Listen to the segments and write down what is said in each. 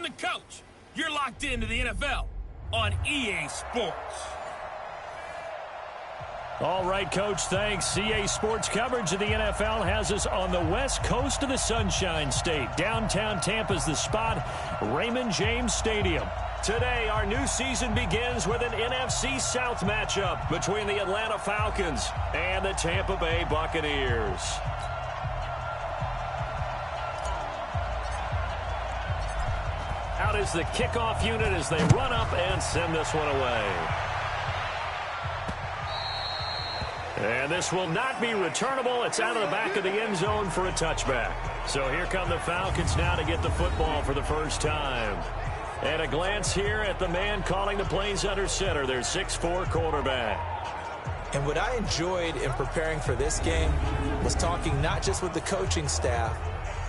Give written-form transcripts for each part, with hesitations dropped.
I'm the coach. You're locked into the NFL on EA Sports. All right, Coach, thanks. EA Sports coverage of the NFL has us on the west coast of the Sunshine State. Downtown Tampa's the spot, Raymond James Stadium. Today, our new season begins with an NFC South matchup between the Atlanta Falcons and the Tampa Bay Buccaneers. Out is the kickoff unit as they run up and send this one away. And this will not be returnable. It's out of the back of the end zone for a touchback. So here come the Falcons now to get the football for the first time. And a glance here at the man calling the plays under center, their 6'4" quarterback. And what I enjoyed in preparing for this game was talking not just with the coaching staff,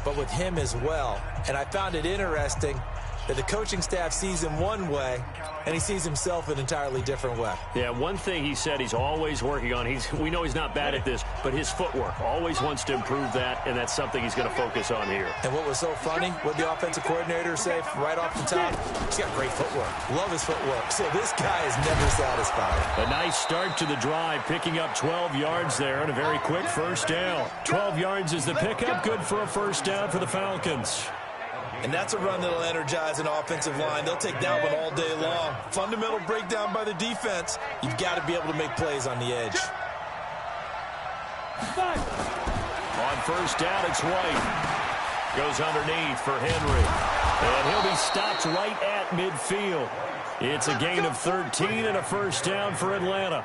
but with him as well. And I found it interesting that the coaching staff sees him one way, and he sees himself an entirely different way. Yeah, one thing he said he's always working on, we know he's not bad at this, but his footwork, always wants to improve that, and that's something he's going to focus on here. And what was so funny, what the offensive coordinator say right off the top, he's got great footwork. Love his footwork. So this guy is never satisfied. A nice start to the drive, picking up 12 yards there and a very quick first down. 12 yards is the pickup, good for a first down for the Falcons. And that's a run that'll energize an offensive line. They'll take that one all day long. Fundamental breakdown by the defense. You've got to be able to make plays on the edge. On first down, it's White. Goes underneath for Henry. And he'll be stopped right at midfield. It's a gain of 13 and a first down for Atlanta.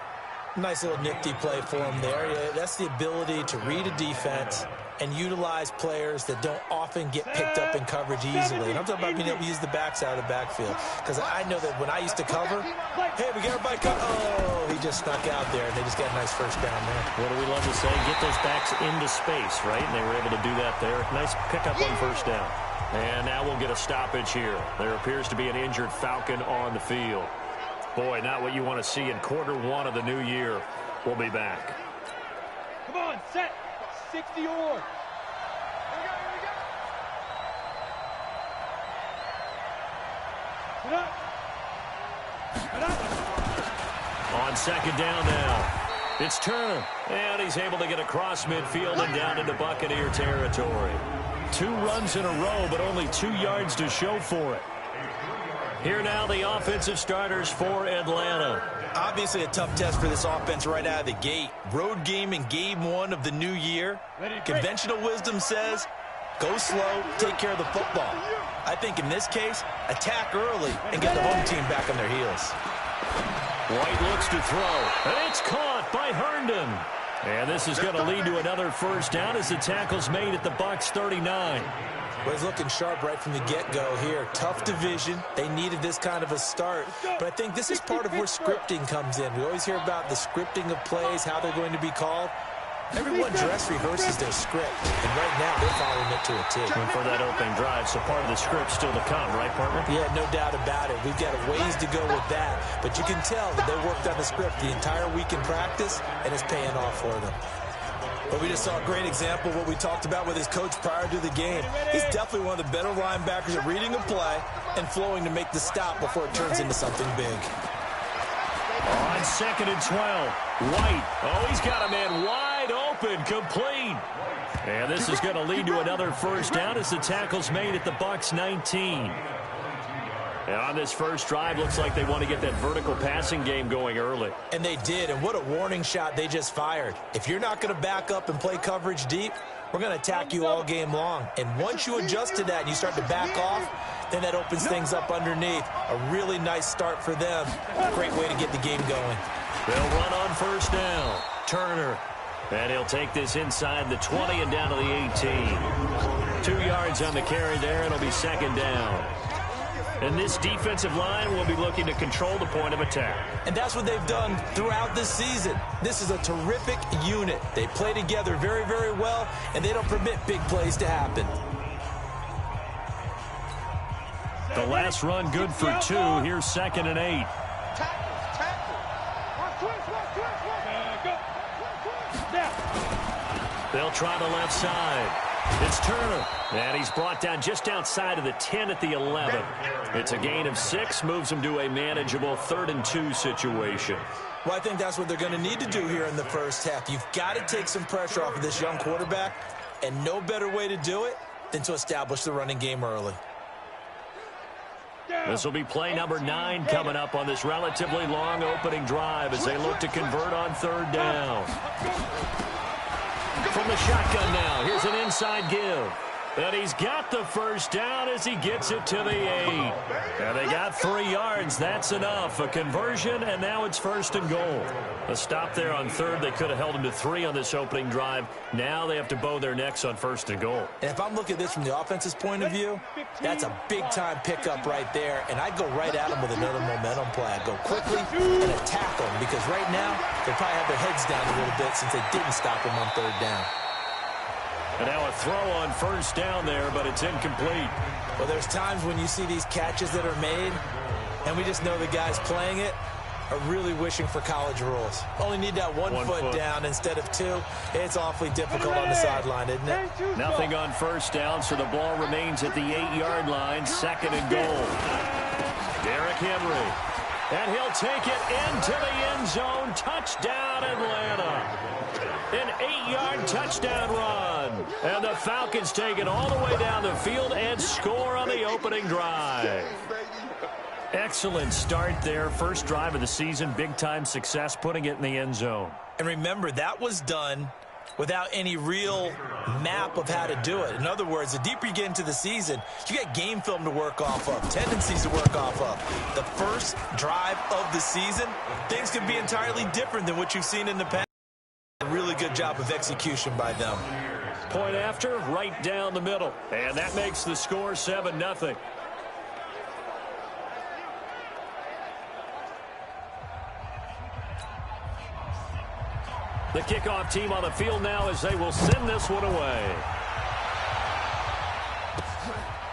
Nice little nifty play for him there. Yeah, that's the ability to read a defense and utilize players that don't often get picked up in coverage easily. And I'm talking about being able to use the backs out of the backfield. Because I know that when I used to cover, hey, we got everybody covered. Oh, he just snuck out there, and they just got a nice first down there. What do we love to say? Get those backs into space, right? And they were able to do that there. Nice pickup on first down. And now we'll get a stoppage here. There appears to be an injured Falcon on the field. Boy, not what you want to see in quarter one of the new year. We'll be back. Come on, set. 60 or. Here we go. Get up. On second down now. It's Turner. And he's able to get across midfield and down into Buccaneer territory. 2 runs in a row, but only 2 yards to show for it. Here now the offensive starters for Atlanta. Obviously a tough test for this offense right out of the gate. Road game in game 1 of the new year. Conventional wisdom says, go slow, take care of the football. I think in this case, attack early and get the home team back on their heels. White looks to throw, and it's caught by Herndon. And this is going to lead to another first down as the tackle's made at the Bucs 39. Well, he's looking sharp right from the get-go here. Tough division. They needed this kind of a start. But I think this is part of where scripting comes in. We always hear about the scripting of plays, how they're going to be called. Everyone dress rehearses their script. And right now, they're following it to a T. And for that opening drive, so part of the script still to come, right, partner? Yeah, no doubt about it. We've got a ways to go with that. But you can tell that they worked on the script the entire week in practice, and it's paying off for them. But we just saw a great example of what we talked about with his coach prior to the game. He's definitely one of the better linebackers at reading a play and flowing to make the stop before it turns into something big. On second and 12, White. Oh, he's got a man wide open, complete. And this is going to lead to another first down as the tackle's made at the Bucs 19. And on this first drive, looks like they want to get that vertical passing game going early. And they did, and what a warning shot they just fired. If you're not going to back up and play coverage deep, we're going to attack you all game long. And once you adjust to that and you start to back off, then that opens things up underneath. A really nice start for them. Great way to get the game going. They'll run on first down. Turner. And he'll take this inside the 20 and down to the 18. 2 yards on the carry there, and it'll be second down. And this defensive line will be looking to control the point of attack. And that's what they've done throughout this season. This is a terrific unit. They play together very, very well, and they don't permit big plays to happen. The last run good for 2. Here's second and 8. They'll try the left side. It's Turner, and he's brought down just outside of the 10 at the 11. It's a gain of 6, moves him to a manageable 3rd and 2 situation. Well, I think that's what they're going to need to do here in the first half. You've got to take some pressure off of this young quarterback, and no better way to do it than to establish the running game early. This will be play number 9 coming up on this relatively long opening drive as they look to convert on 3rd down. From the shotgun now, here's an inside give. And he's got the first down as he gets it to the 8. And they got 3 yards. That's enough. A conversion, and now it's 1st and goal. A stop there on 3rd. They could have held him to 3 on this opening drive. Now they have to bow their necks on 1st and goal. And if I'm looking at this from the offense's point of view, that's a big-time pickup right there. And I'd go right at him with another momentum play. I'd go quickly and attack him because right now they probably have their heads down a little bit since they didn't stop him on 3rd down. And now a throw on 1st down there, but it's incomplete. Well, there's times when you see these catches that are made, and we just know the guys playing it are really wishing for college rules. Only need that one foot down instead of 2. It's awfully difficult on the sideline, isn't it? Nothing on 1st down, so the ball remains at the 8-yard line, 2nd and goal. Derrick Henry. And he'll take it into the end zone. Touchdown, Atlanta. An 8-yard touchdown run. And the Falcons take it all the way down the field and score on the opening drive. Excellent start there. First drive of the season. Big-time success putting it in the end zone. And remember, that was done without any real map of how to do it. In other words, the deeper you get into the season, you got game film to work off of, tendencies to work off of. The first drive of the season, things can be entirely different than what you've seen in the past. A really good job of execution by them. Point after, right down the middle. And that makes the score 7-0. The kickoff team on the field now as they will send this one away.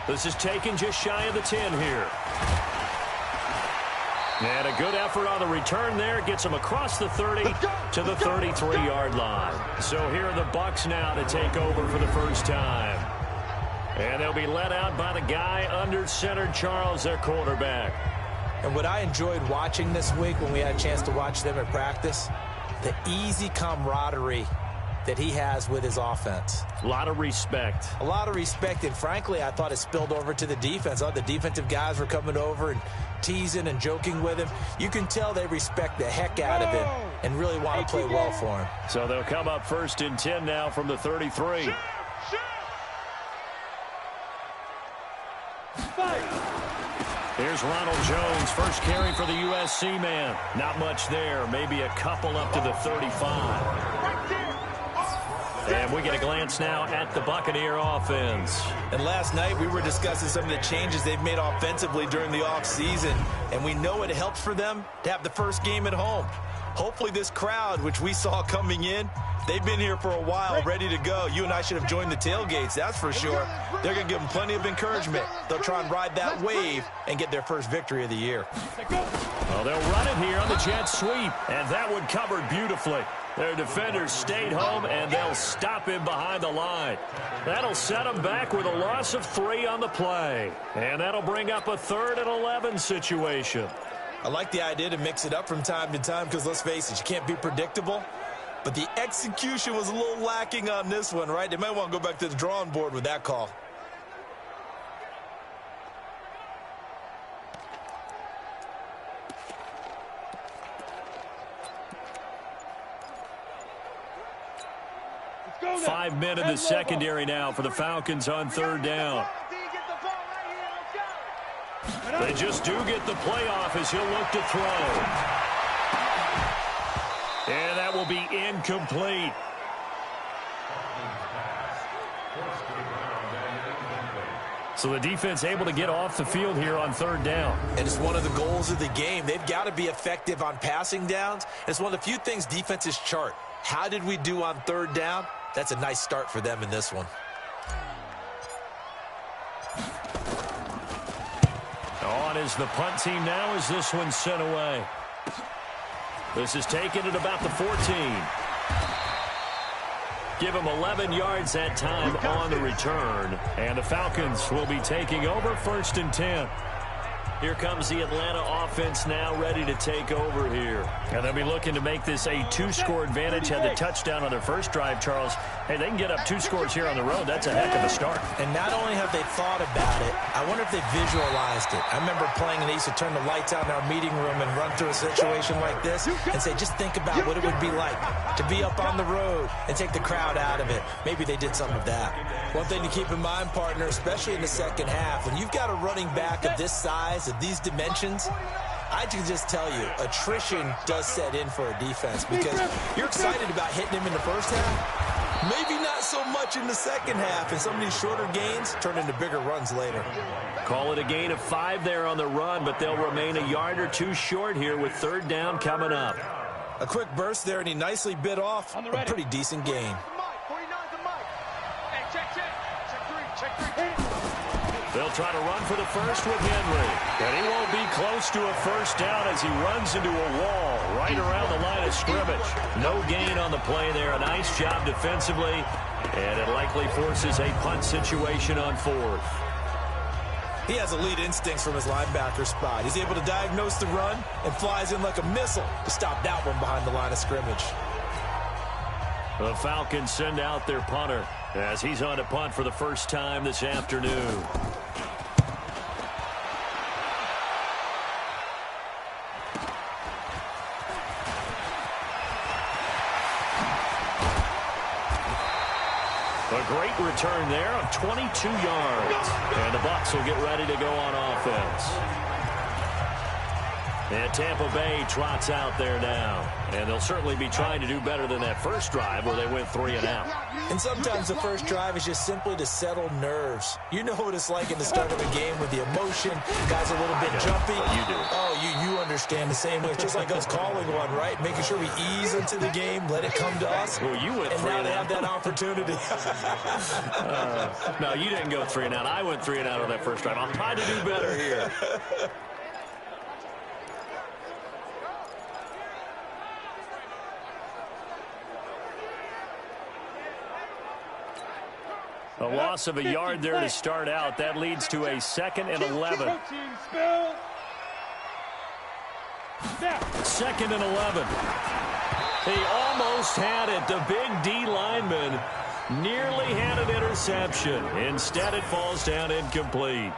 This is taken just shy of the 10 here. And a good effort on the return there. Gets him across the 30 to the 33-yard line. So here are the Bucs now to take over for the first time. And they'll be led out by the guy under center, Charles, their quarterback. And what I enjoyed watching this week when we had a chance to watch them at practice, the easy camaraderie that he has with his offense. A lot of respect. A lot of respect, and frankly, I thought it spilled over to the defense. I thought the defensive guys were coming over and teasing and joking with him. You can tell they respect the heck out of him and really want to play well for him. So they'll come up 1st and 10 now from the 33. Here's Ronald Jones, first carry for the USC man. Not much there, maybe a couple up to the 35. And we get a glance now at the Buccaneer offense. And last night we were discussing some of the changes they've made offensively during the offseason, and we know it helps for them to have the first game at home. Hopefully this crowd, which we saw coming in, they've been here for a while, ready to go. You and I should have joined the tailgates, that's for sure. They're going to give them plenty of encouragement. They'll try and ride that wave and get their first victory of the year. Well, they'll run it here on the jet sweep, and that one covered beautifully. Their defenders stayed home, and they'll stop him behind the line. That'll set them back with a loss of 3 on the play. And that'll bring up a 3rd and 11 situation. I like the idea to mix it up from time to time because, let's face it, you can't be predictable. But the execution was a little lacking on this one, right? They might want to go back to the drawing board with that call. Five men in the secondary now for the Falcons on 3rd down. They just do get the play off as he'll look to throw. And that will be incomplete. So the defense able to get off the field here on 3rd down. And it's one of the goals of the game. They've got to be effective on passing downs. It's one of the few things defenses chart. How did we do on 3rd down? That's a nice start for them in this one. On is the punt team now as this one's sent away. This is taken at about the 14. Give him 11 yards that time on the return. And the Falcons will be taking over 1st and 10. Here comes the Atlanta offense now ready to take over here. And they'll be looking to make this a 2-score advantage. Had the touchdown on their first drive, Charles. Hey, they can get up 2 scores here on the road. That's a heck of a start. And not only have they thought about it, I wonder if they visualized it. I remember playing and they used to turn the lights out in our meeting room and run through a situation like this and say, just think about what it would be like to be up on the road and take the crowd out of it. Maybe they did some of that. One thing to keep in mind, partner, especially in the second half, when you've got a running back of this size, of these dimensions, I can just tell you, attrition does set in for a defense because you're excited about hitting him in the first half. Maybe not so much in the second half, and some of these shorter gains turn into bigger runs later. Call it a gain of 5 there on the run, but they'll remain a yard or 2 short here with 3rd down coming up. A quick burst there, and he nicely bit off a pretty decent gain. They'll try to run for the first with Henry. And he won't be close to a first down as he runs into a wall right around the line of scrimmage. No gain on the play there. A nice job defensively. And it likely forces a punt situation on 4th. He has elite instincts from his linebacker spot. He's able to diagnose the run and flies in like a missile to stop that one behind the line of scrimmage. The Falcons send out their punter as he's on to punt for the first time this afternoon. A great return there of 22 yards. And the Bucs will get ready to go on offense. And Tampa Bay trots out there now. And they'll certainly be trying to do better than that first drive where they went 3 and out. And sometimes the first drive is just simply to settle nerves. You know what it's like in the start of a game with the emotion. Guys a little bit jumpy. You do. Oh, you understand the same way. It's just like us calling one, right? Making sure we ease into the game, let it come to us. Well, you went 3 and out. And now they have that opportunity. No, you didn't go 3 and out. I went 3 and out on that first drive. I'll try to do better here. A loss of a yard there to start out. That leads to a 2nd and 11. 2nd and 11. He almost had it. The big D lineman nearly had an interception. Instead, it falls down incomplete.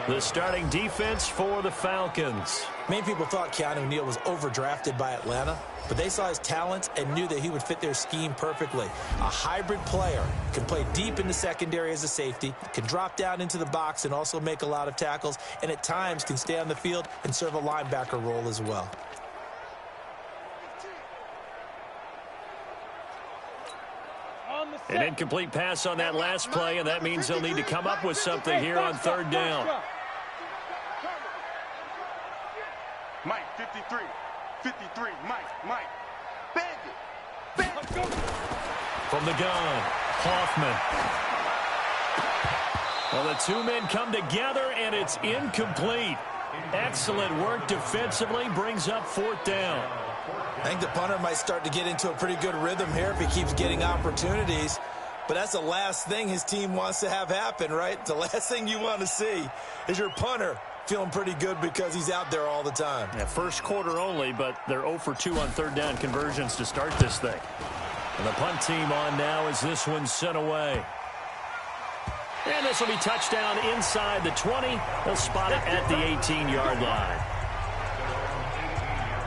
The starting defense for the Falcons. Many people thought Keanu Neal was overdrafted by Atlanta, but they saw his talents and knew that he would fit their scheme perfectly. A hybrid player, can play deep in the secondary as a safety, can drop down into the box and also make a lot of tackles, and at times can stay on the field and serve a linebacker role as well. An incomplete pass on that last play, and that means they'll need to come up with something here on 3rd down. Mike, 53, Mike. Bandit. From the gun, Hoffman. Well, the 2 men come together, and it's incomplete. Excellent work defensively, brings up 4th down. I think the punter might start to get into a pretty good rhythm here if he keeps getting opportunities. But that's the last thing his team wants to have happen, right? The last thing you want to see is your punter feeling pretty good because he's out there all the time. Yeah, first quarter only, but they're 0 for 2 on 3rd down conversions to start this thing. And the punt team on now as this one's sent away. And this will be touchdown inside the 20. They'll spot it at the 18-yard line.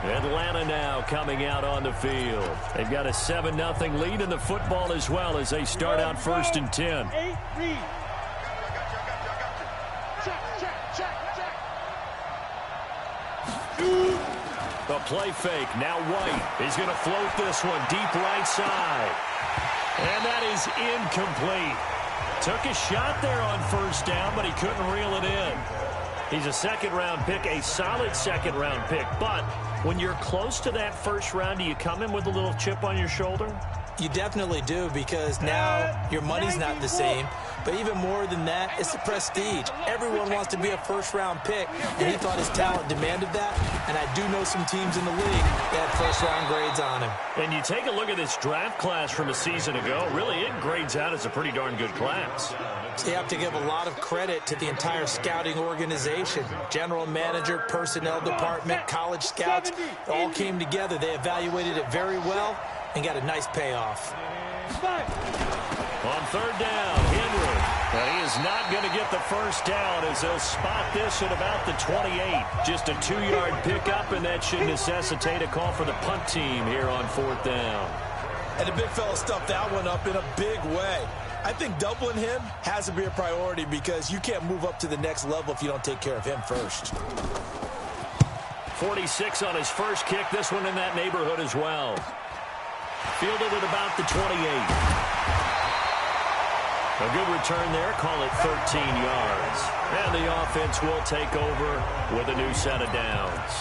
Atlanta now coming out on the field. They've got a 7-0 lead in the football as well as they start out 1st and 10. The play fake. Now White. He's going to float this one deep right side. And that is incomplete. Took a shot there on 1st down, but he couldn't reel it in. He's a 2nd-round pick, a solid 2nd-round pick. But when you're close to that 1st round, do you come in with a little chip on your shoulder? You definitely do, because now your money's not the same. But even more than that, it's the prestige. Everyone wants to be a first-round pick, and he thought his talent demanded that. And I do know some teams in the league that had first-round grades on him. And you take a look at this draft class from a season ago, really it grades out as a pretty darn good class. So you have to give a lot of credit to the entire scouting organization. General manager, personnel department, college scouts, it all came together. They evaluated it very well and got a nice payoff. On third down, Henry. And he is not going to get the first down as they'll spot this at about the 28. Just a 2-yard pickup, and that should necessitate a call for the punt team here on fourth down. And the big fella stuffed that one up in a big way. I think doubling him has to be a priority, because you can't move up to the next level if you don't take care of him first. 46 on his first kick. This one in that neighborhood as well. Fielded at about the 28. A good return there. Call it 13 yards. And the offense will take over with a new set of downs.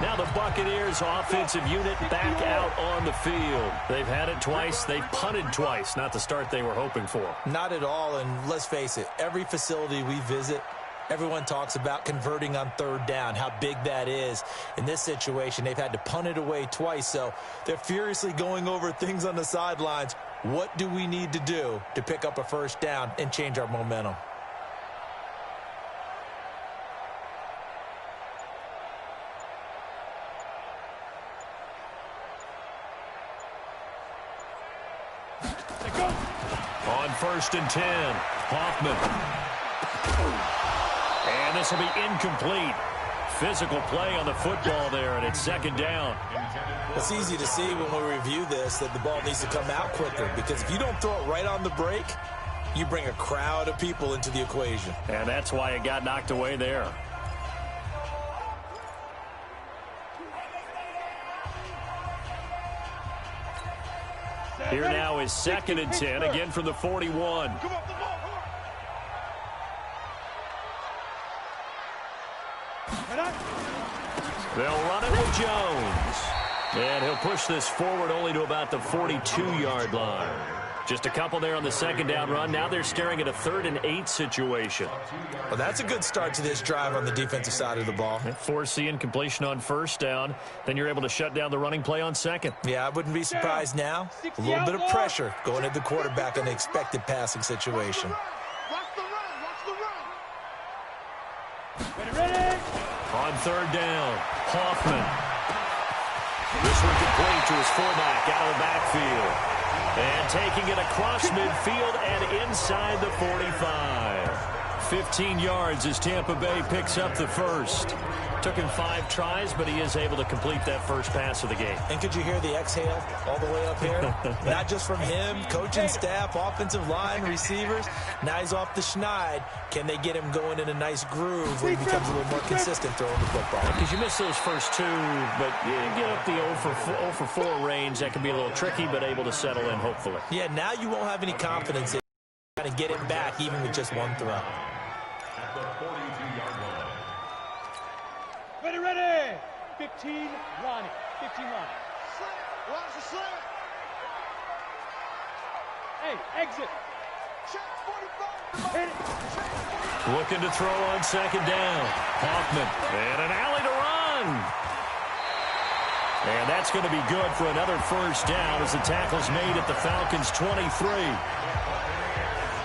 Now the Buccaneers offensive unit back out on the field. They've had it twice. They've punted twice. Not the start they were hoping for. Not at all, and let's face it, every facility we visit, everyone talks about converting on third down, how big that is. In this situation, they've had to punt it away twice, so they're furiously going over things on the sidelines. What do we need to do to pick up a first down and change our momentum? On 1st and 10, Hoffman. And this will be incomplete. Physical play on the football there, and it's second down. It's easy to see when we review this that the ball needs to come out quicker, because if you don't throw it right on the break, you bring a crowd of people into the equation. And that's why it got knocked away there. Here now is 2nd and 10, again from the 41. They'll run it with Jones. And he'll push this forward only to about the 42-yard line. Just a couple there on the second down run. Now they're staring at a 3rd and 8 situation. Well, that's a good start to this drive on the defensive side of the ball. Foreseeing completion on 1st down. Then you're able to shut down the running play on 2nd. Yeah, I wouldn't be surprised now. A little bit of pressure going at the quarterback on the expected passing situation. On 3rd down, Hoffman. This one complete to his fullback out of the backfield. And taking it across midfield and inside the 45. 15 yards as Tampa Bay picks up the first. Took him 5 tries, but he is able to complete that first pass of the game. And could you hear the exhale all the way up here? Not just from him, coaching staff, offensive line, receivers. Now he's off the schneid. Can they get him going in a nice groove where he becomes a little more consistent throwing the football? Because you miss those first 2, but you get up the 0 for 4 range. That can be a little tricky, but able to settle in, hopefully. Yeah, now you won't have any confidence in trying to get it back even with just one throw. Ready. 15, Ronnie. 15, Ronnie. Watch the slant. Hey, exit. Check 45. Hit it. Looking to throw on 2nd down. Hoffman. And an alley to run. And that's going to be good for another first down as the tackle's made at the Falcons' 23.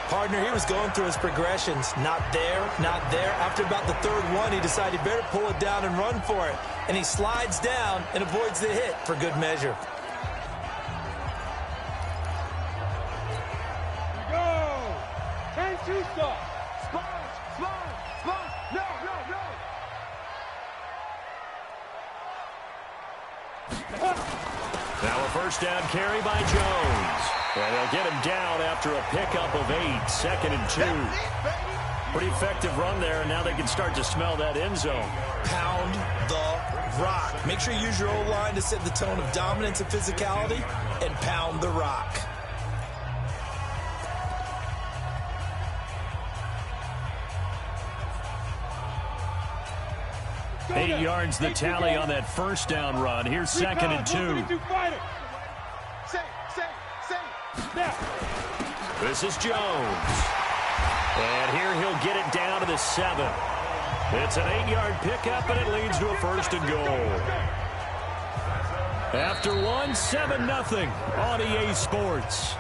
Partner, he was going through his progressions. Not there, not there. After about the 3rd one, he decided he better pull it down and run for it. And he slides down and avoids the hit for good measure. Here we go. 10-2 stop. Slide. No. Now a first down carry by Jones. And they'll get him down after a pickup of 8, 2nd and 2. Pretty effective run there, and now they can start to smell that end zone. Pound the rock. Make sure you use your O-line to set the tone of dominance and physicality, and pound the rock. Eight yards the tally on that first down run. Here's 2nd and 2. Say. This is Jones. And here he'll get it down to the 7. It's an 8-yard pickup, and it leads to a 1st and goal. After 1, 7-0 on EA Sports.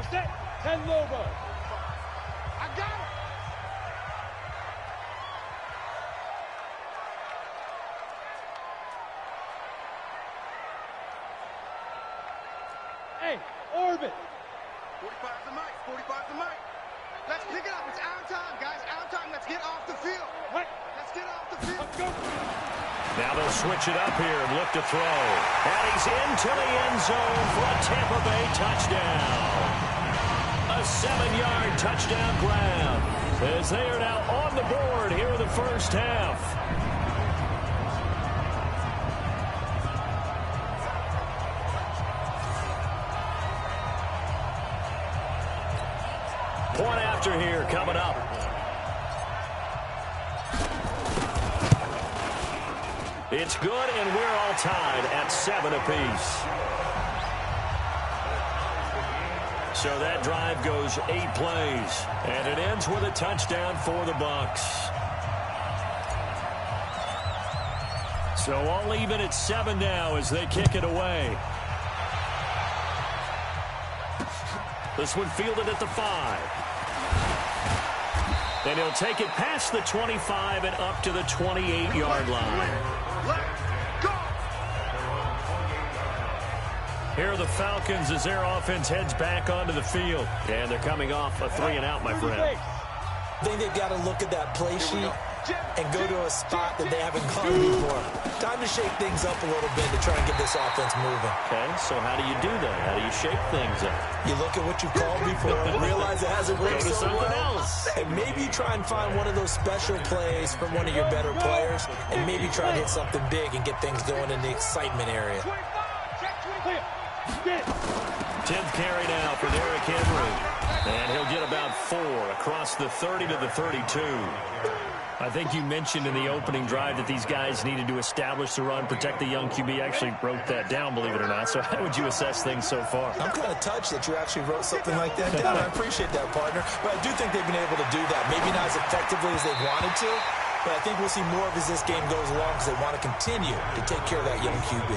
Set. 10 Lobo. I got it. Hey, orbit. 45 the mic. 45 the mic. Let's pick it up. It's our time, guys. Our time. Let's get off the field. Right. Let's get off the field. Let's go. Now they'll switch it up here and look to throw. And he's into the end zone for a Tampa Bay touchdown. A 7-yard touchdown grab as they are now on the board here in the first half. Point after here coming up. It's good, and we're all tied at 7 apiece. So that drive goes 8 plays, and it ends with a touchdown for the Bucs. So all even at 7 now as they kick it away. This one fielded at the 5. And he'll take it past the 25 and up to the 28-yard line. Here are the Falcons as their offense heads back onto the field. And they're coming off a 3-and-out, my friend. I think they've got to look at that play sheet and go to a spot that they haven't gone before. Time to shake things up a little bit to try and get this offense moving. Okay, so how do you do that? How do you shake things up? You look at what you called before and realize it hasn't worked Go to so something well. else. And maybe you try and find one of those special plays from one of your better players and maybe try and hit something big and get things going in the excitement area. 10th carry now for Derrick Henry. And he'll get about 4 across the 30 to the 32. I think you mentioned in the opening drive that these guys needed to establish the run, protect the young QB. Actually wrote that down, believe it or not. So how would you assess things so far? I'm kind of touched that you actually wrote something like that down. I appreciate that, partner. But I do think they've been able to do that. Maybe not as effectively as they wanted to, but I think we'll see more of as this game goes along because they want to continue to take care of that young QB.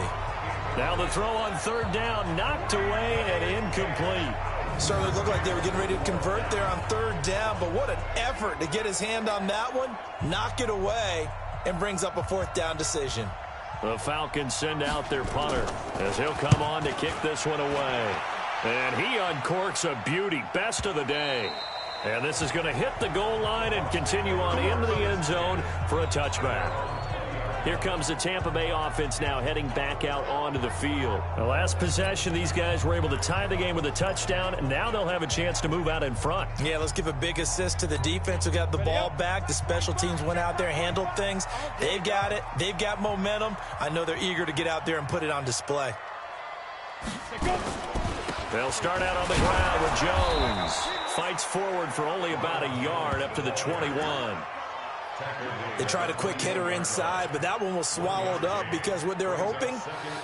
Now the throw on 3rd down, knocked away and incomplete. Certainly looked like they were getting ready to convert there on 3rd down, but what an effort to get his hand on that one, knock it away, and brings up a 4th down decision. The Falcons send out their punter as he'll come on to kick this one away. And he uncorks a beauty, best of the day. And this is going to hit the goal line and continue on into the end zone for a touchback. Here comes the Tampa Bay offense now heading back out onto the field. The last possession, these guys were able to tie the game with a touchdown, and now they'll have a chance to move out in front. Yeah, let's give a big assist to the defense who got the ball back. The special teams went out there, handled things. They've got it. They've got momentum. I know they're eager to get out there and put it on display. They'll start out on the ground with Jones. Fights forward for only about a yard up to the 21. They tried a quick hitter inside, but that one was swallowed up because what they're hoping,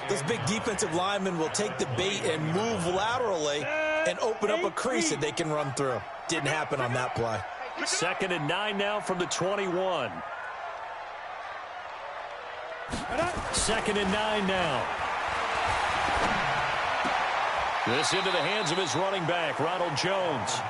those big defensive linemen will take the bait and move laterally and open up a crease that they can run through. Didn't happen on that play. 2nd and 9 now from the 21. 2nd and 9 now. This into the hands of his running back, Ronald Jones.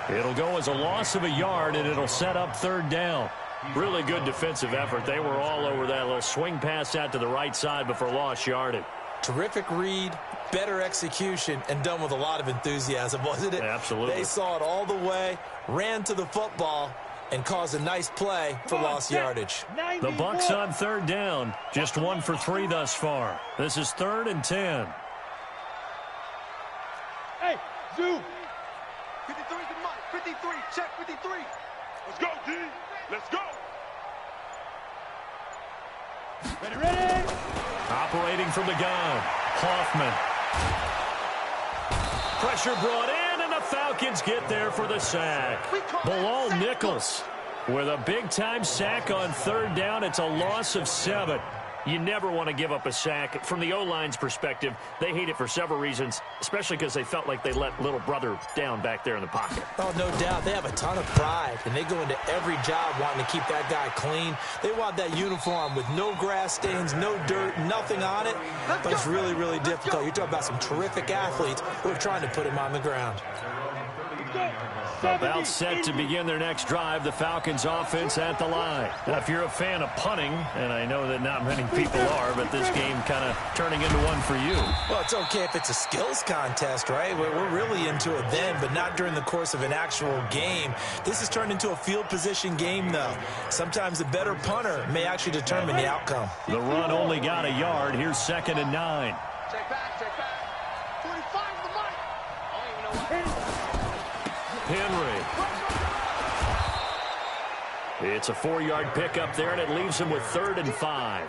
It'll go as a loss of a yard, and it'll set up 3rd down. Really good defensive effort. They were all over that little swing pass out to the right side before lost yardage. Terrific read, better execution, and done with a lot of enthusiasm, wasn't it? Absolutely. They saw it all the way, ran to the football, and caused a nice play for lost yardage. The Bucs on 3rd down. Just 1 for 3 thus far. This is 3rd and 10. Hey, Zoo. 53 is the mic. 53. Check 53. Let's go, D. Let's go. Ready. Operating from the gun, Hoffman. Pressure brought in, and the Falcons get there for the sack. Bilal Nichols. With a big-time sack on third down, it's a loss of 7. You never want to give up a sack. From the O-line's perspective, they hate it for several reasons, especially because they felt like they let little brother down back there in the pocket. Oh, no doubt. They have a ton of pride, and they go into every job wanting to keep that guy clean. They want that uniform with no grass stains, no dirt, nothing on it. But it's really, really difficult. You're talking about some terrific athletes who are trying to put him on the ground. About set to begin their next drive, the Falcons offense at the line. Now, if you're a fan of punting, and I know that not many people are, but this game kind of turning into one for you. Well, it's okay if it's a skills contest, right? We're really into it then, but not during the course of an actual game. This has turned into a field position game, though. Sometimes the better punter may actually determine the outcome. The run only got a yard. Here's 2nd and 9. Check back, check back. 45 to the mic. I don't even know what. Henry. It's a 4-yard pickup there, and it leaves him with 3rd and 5.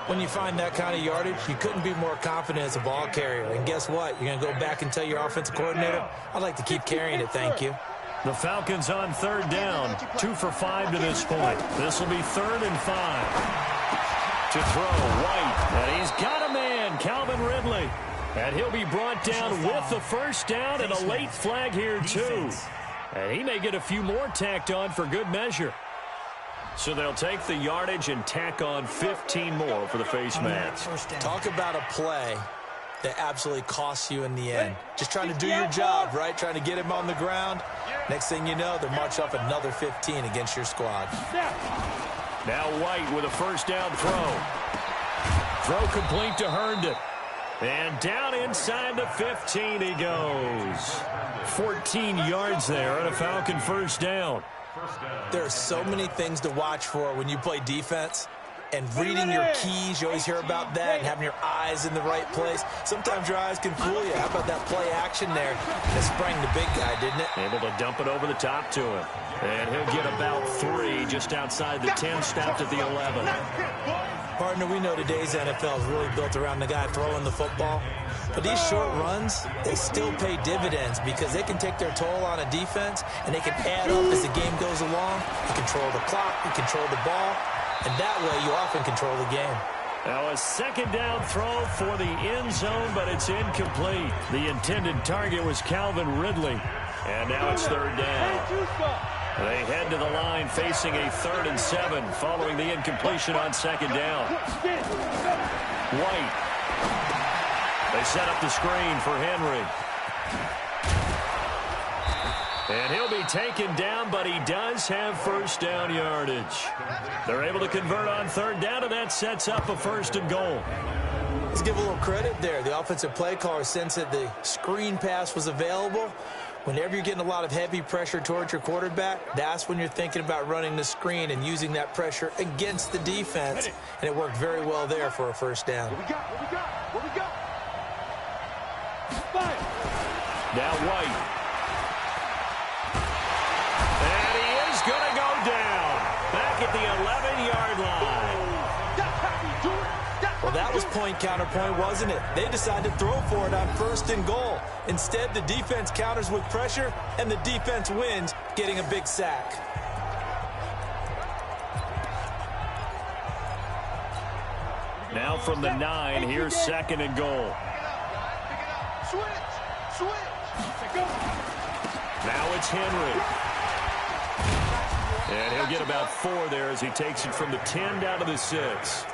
When you find that kind of yardage, you couldn't be more confident as a ball carrier. And guess what? You're going to go back and tell your offensive coordinator, I'd like to keep carrying it, thank you. The Falcons on 3rd down. 2 for 5 to this point. This will be 3rd and 5. To throw, White. And he's got a man, Calvin Ridley. And he'll be brought down with the first down and a late flag here, too. And he may get a few more tacked on for good measure. So they'll take the yardage and tack on 15 more for the face mask. Talk about a play that absolutely costs you in the end. Just trying to do your job, right? Trying to get him on the ground. Next thing you know, they're march up another 15 against your squad. Now White with a first down throw. Throw complete to Herndon. And down inside the 15 he goes. 14 yards there on a Falcon first down. There are so many things to watch for when you play defense. And reading your keys, you always hear about that, and having your eyes in the right place. Sometimes your eyes can fool you. How about that play action there? It sprang the big guy, didn't it? Able to dump it over the top to him. And he'll get about 3 just outside the 10, stopped at the 11. Partner, we know today's NFL is really built around the guy throwing the football. But these short runs, they still pay dividends because they can take their toll on a defense, and they can add up as the game goes along. You control the clock, you control the ball, and that way you often control the game. Now a second down throw for the end zone, but it's incomplete. The intended target was Calvin Ridley. And now it's 3rd down. They head to the line facing a 3rd and 7 following the incompletion on 2nd down. White. They set up the screen for Henry. And he'll be taken down, but he does have first down yardage. They're able to convert on 3rd down, and that sets up a 1st and goal. Let's give a little credit there. The offensive play caller sensed that the screen pass was available. Whenever you're getting a lot of heavy pressure towards your quarterback, that's when you're thinking about running the screen and using that pressure against the defense. And it worked very well there for a first down. What we got? What we got? What we got? Fire. Now White. And he is going to go down. Back at the 11-yard line. That's how we do it. Well, that was point counterpoint, wasn't it? They decided to throw for it on 1st and goal. Instead, the defense counters with pressure, and the defense wins, getting a big sack. Now from the 9, here's 2nd and goal. Pick it up. Switch. Switch. Now it's Henry. And he'll get about 4 there as he takes it from the 10 down to the 6.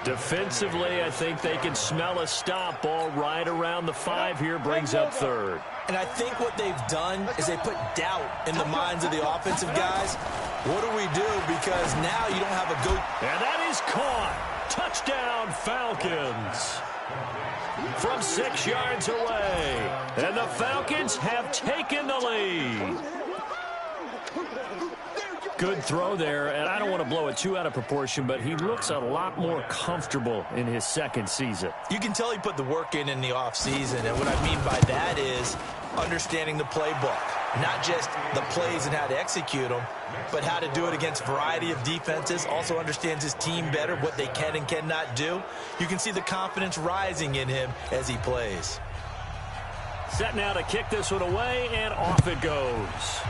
Defensively, I think they can smell a stop ball right around the 5 here, brings up 3rd. And I think what they've done is they put doubt in the minds of the offensive guys. What do we do? Because now you don't have a go. And that is caught. Touchdown, Falcons. From 6 yards away. And the Falcons have taken the lead. Good throw there, and I don't want to blow it too out of proportion, but he looks a lot more comfortable in his 2nd season. You can tell he put the work in the offseason, and what I mean by that is understanding the playbook. Not just the plays and how to execute them, but how to do it against a variety of defenses. Also understands his team better, what they can and cannot do. You can see the confidence rising in him as he plays. Set now to kick this one away, and off it goes.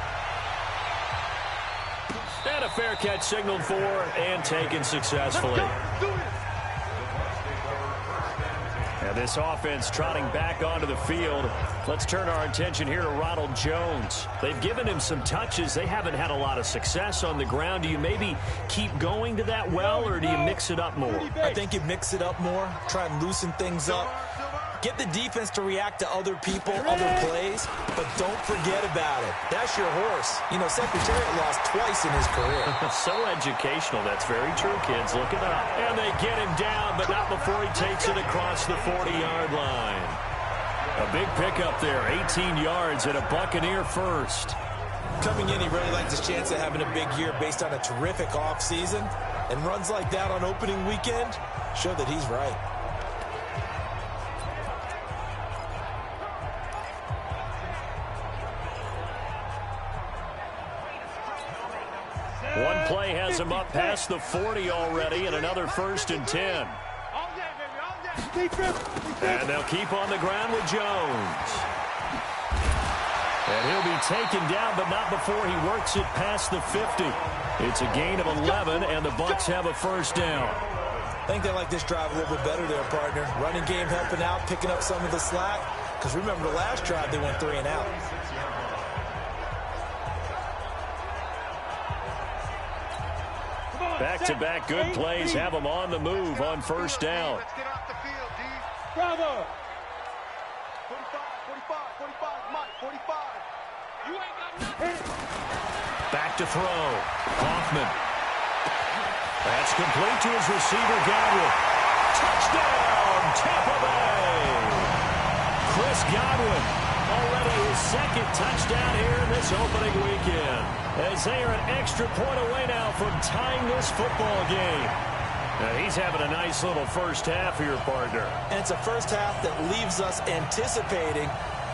fair catch signaled for and taken successfully. And this offense trotting back onto the field. Let's turn our attention here to Ronald Jones. They've given him some touches. They haven't had a lot of success on the ground. Do you maybe keep going to that well, or do you mix it up more? I think you mix it up more, try and loosen things up. Get the defense to react to other people, other plays, but don't forget about it. That's your horse. You know, Secretariat lost twice in his career. So educational. That's very true, kids. Look it up. And they get him down, but not before he takes it across the 40-yard line. A big pickup there, 18 yards and a Buccaneer first. Coming in, he really likes his chance of having a big year based on a terrific offseason. And runs like that on opening weekend show that he's right. One play has him up past the 40 already, and another 1st and 10. And they'll keep on the ground with Jones. And he'll be taken down, but not before he works it past the 50. It's a gain of 11, and the Bucs have a first down. I think they like this drive a little bit better there, partner. Running game helping out, picking up some of the slack. Because remember, the last drive, they went 3 and out. Back-to-back good plays have them on the move on first down. Let's get off the field, D. Bravo. 45, Mike, 45. You ain't got nothing. Back to throw. Hoffman. That's complete to his receiver, Godwin. Touchdown, Tampa Bay. Chris Godwin, already his 2nd touchdown here in this opening weekend. As they are an extra point away now from tying this football game. Now he's having a nice little first half here, partner. And it's a first half that leaves us anticipating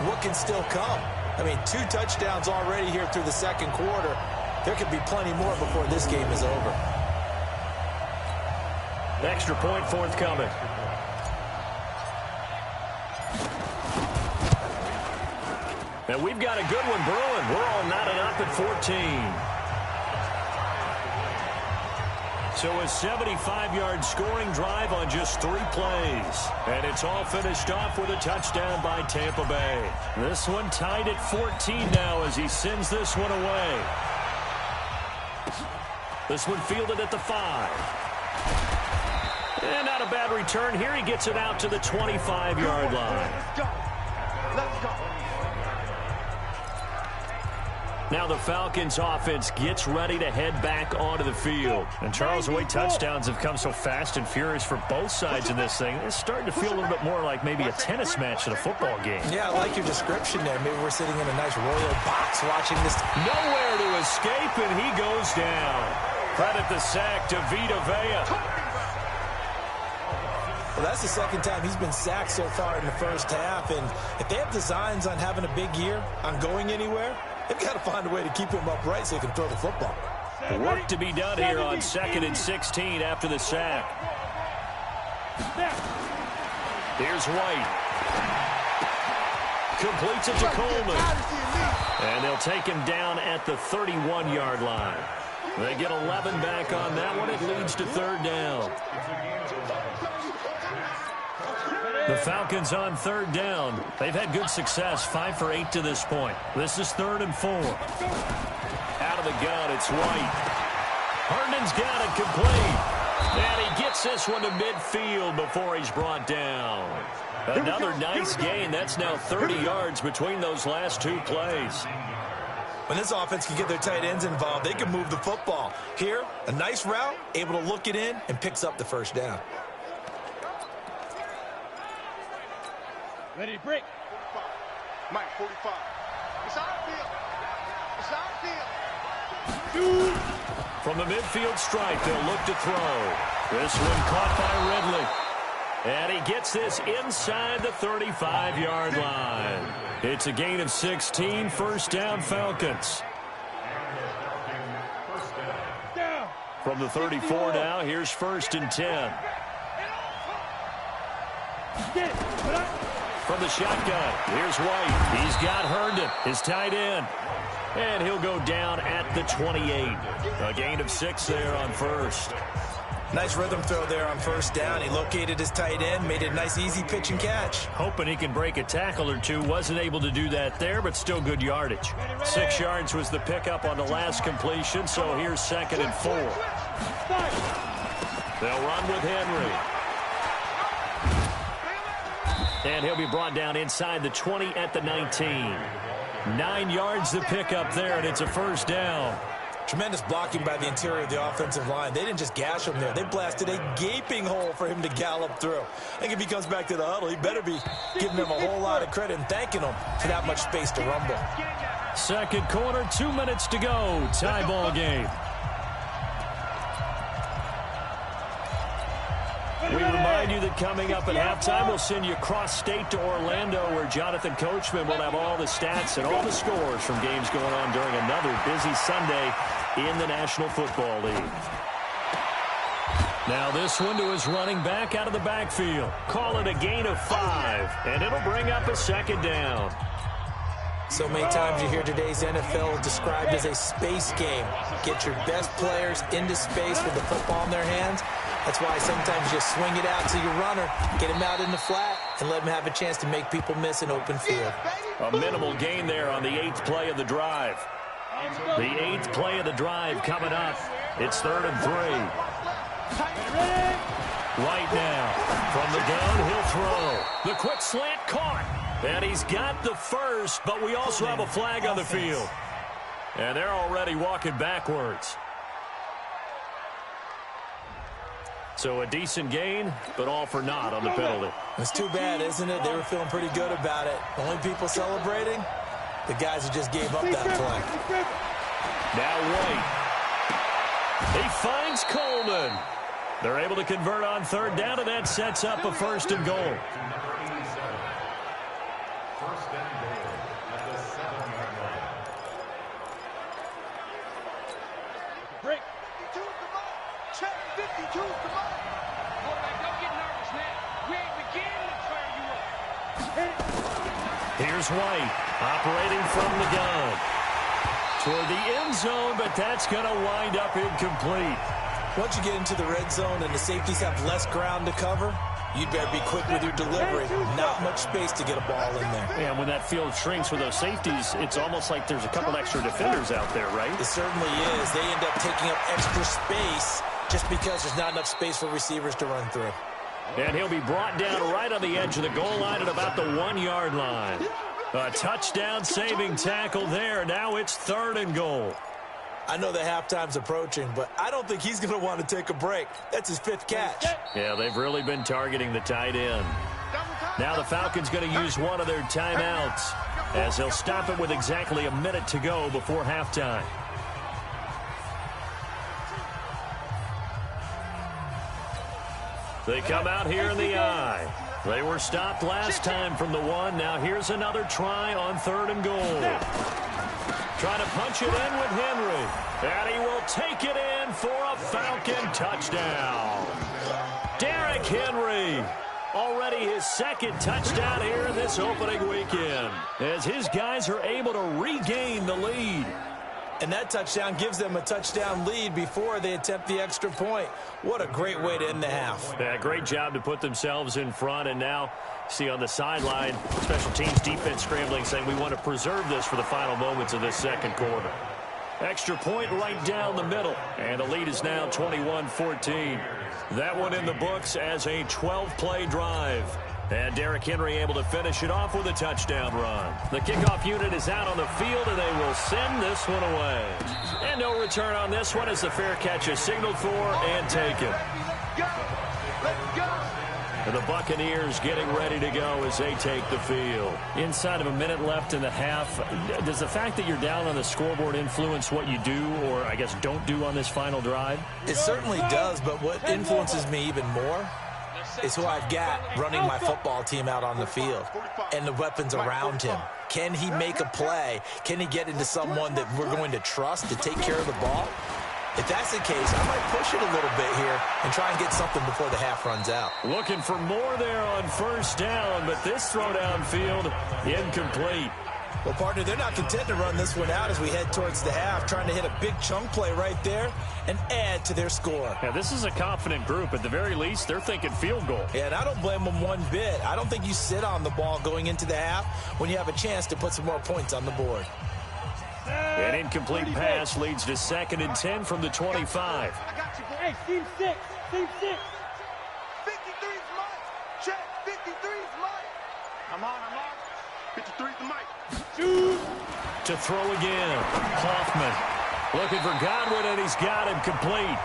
what can still come. I mean, 2 touchdowns already here through the 2nd quarter. There could be plenty more before this game is over. Extra point forthcoming. And we've got a good one brewing. We're all knotted up at 14. So a 75-yard scoring drive on just 3 plays. And it's all finished off with a touchdown by Tampa Bay. This one tied at 14 now as he sends this one away. This one fielded at the 5. And not a bad return here. He gets it out to the 25-yard line. Let's go. Let's go. Now the Falcons offense gets ready to head back onto the field. And Charles, the way touchdowns have come so fast and furious for both sides in this thing, it's starting to feel a little bit more like maybe a tennis match than a football game. Yeah, I like your description there. Maybe we're sitting in a nice royal box watching this. Nowhere to escape, and he goes down. Credit the sack to Vita Vea. Well, that's the 2nd time he's been sacked so far in the first half. And if they have designs on having a big year, on going anywhere, they've got to find a way to keep him upright so he can throw the football. Work to be done here on 2nd and 16 after the sack. Here's White. Completes it to Coleman. And they'll take him down at the 31-yard line. They get 11 back on that one. It leads to 3rd down. The Falcons on 3rd down. They've had good success, 5 for 8 to this point. This is 3rd and 4. Out of the gun, it's White. Herndon's got it complete. And he gets this one to midfield before he's brought down. Another nice gain. That's now 30 yards between those last 2 plays. When this offense can get their tight ends involved, they can move the football. Here, a nice route, able to look it in, and picks up the first down. Ready to break. 45. Mike, 45. It's our field. It's our field. From the midfield stripe, they'll look to throw. This one caught by Ridley. And he gets this inside the 35-yard line. It's a gain of 16, first down Falcons. From the 34 now, here's 1st and 10. From the shotgun, here's White. He's got Herndon, his tight end. And he'll go down at the 28. A gain of 6 there on first. Nice rhythm throw there on first down. He located his tight end, made it a nice easy pitch and catch. Hoping he can break a tackle or two. Wasn't able to do that there, but still good yardage. 6 yards was the pickup on the last completion, so here's 2nd and 4. They'll run with Henry. And he'll be brought down inside the 20 at the 19. 9 yards the pickup there, and it's a first down. Tremendous blocking by the interior of the offensive line. They didn't just gash him there. They blasted a gaping hole for him to gallop through. I think if he comes back to the huddle, he better be giving them a whole lot of credit and thanking them for that much space to rumble. Second quarter, 2 minutes to go. Tie ball game. We remind you that coming up at halftime, we'll send you cross-state to Orlando, where Jonathan Coachman will have all the stats and all the scores from games going on during another busy Sunday in the National Football League. Now this one to his running back out of the backfield. Call it a gain of 5, and it'll bring up a 2nd down. So many times you hear today's NFL described as a space game. Get your best players into space with the football in their hands. That's why sometimes you swing it out to your runner, get him out in the flat, and let him have a chance to make people miss an open field. A minimal gain there on the 8th play of the drive. The 8th play of the drive coming up. It's 3rd and 3. Right now, from the gun, he'll throw. The quick slant caught. And he's got the first, but we also have a flag on the field. And they're already walking backwards. So a decent gain, but all for naught on the penalty. It's too bad, isn't it? They were feeling pretty good about it. The only people celebrating, the guys who just gave up that play. Now White. He finds Coleman. They're able to convert on 3rd down, and that sets up a 1st and goal. Break. 52, come on. Check 52, come on. Quarterback, don't get nervous now. We ain't beginning to fire you up. Here's White operating from the gun. Toward the end zone, but that's going to wind up incomplete. Once you get into the red zone and the safeties have less ground to cover, you'd better be quick with your delivery. Not much space to get a ball in there. And when that field shrinks with those safeties, it's almost like there's a couple extra defenders out there, right? It certainly is. They end up taking up extra space just because there's not enough space for receivers to run through. And he'll be brought down right on the edge of the goal line at about the 1-yard line. A touchdown-saving tackle there. Now it's 3rd and goal. I know the halftime's approaching, but I don't think he's going to want to take a break. That's his 5th catch. Yeah, they've really been targeting the tight end. Now the Falcons going to use one of their timeouts, as they'll stop it with exactly a minute to go before halftime. They come out here in the eye. They were stopped last time from the 1. Now here's another try on 3rd and goal. Trying to punch it in with Henry. And he will take it in for a Falcon touchdown. Derrick Henry. Already his 2nd touchdown here in this opening weekend, as his guys are able to regain the lead. And that touchdown gives them a touchdown lead before they attempt the extra point. What a great way to end the half. Yeah, great job to put themselves in front. And now, see on the sideline, special teams defense scrambling, saying we want to preserve this for the final moments of this 2nd quarter. Extra point right down the middle. And the lead is now 21-14. That one in the books as a 12-play drive. And Derrick Henry able to finish it off with a touchdown run. The kickoff unit is out on the field, and they will send this one away. And no return on this one as the fair catch is signaled for and taken. Let's go. And the Buccaneers getting ready to go as they take the field. Inside of a minute left in the half, does the fact that you're down on the scoreboard influence what you do, or I guess don't do on this final drive? It certainly does, but what influences me even more is who I've got running my football team out on the field and the weapons around him. Can he make a play? Can he get into someone that we're going to trust to take care of the ball? If that's the case, I might push it a little bit here and try and get something before the half runs out. Looking for more there on 1st down, but this throw downfield incomplete. Well, partner, they're not content to run this one out as we head towards the half, trying to hit a big chunk play right there and add to their score. Yeah, this is a confident group. At the very least, they're thinking field goal. Yeah, and I don't blame them one bit. I don't think you sit on the ball going into the half when you have a chance to put some more points on the board. An incomplete pass leads to 2nd and 10 from the 25. I got you, boy. Hey, team 6. Team 6. 53's mine. Check. 53's mine. I'm on. 53's the mic. Shoot. To throw again. Hoffman looking for Godwin, and he's got him complete.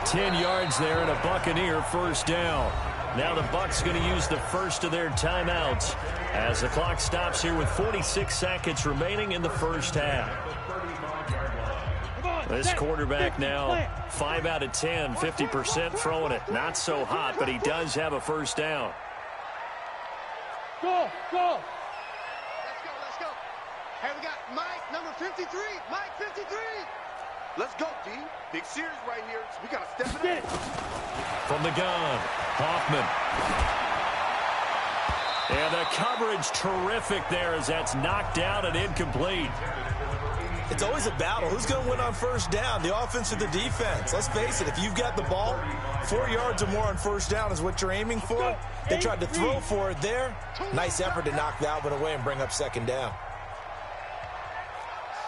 10 yards there and a Buccaneer first down. Now the Bucs going to use the first of their timeouts as the clock stops here with 46 seconds remaining in the first half. This quarterback now 5 out of 10, 50% throwing it. Not so hot, but he does have a first down. Go. Let's go. Hey, we got Mike, number 53. Mike, 53. Let's go, D. Big series right here. So we got to step it up. From the gun, Hoffman. And the coverage terrific there as that's knocked down and incomplete. It's always a battle. Who's going to win on first down, the offense or the defense? Let's face it, if you've got the ball, 4 yards or more on first down is what you're aiming for. They tried to throw for it there. Nice effort to knock that one away and bring up 2nd down.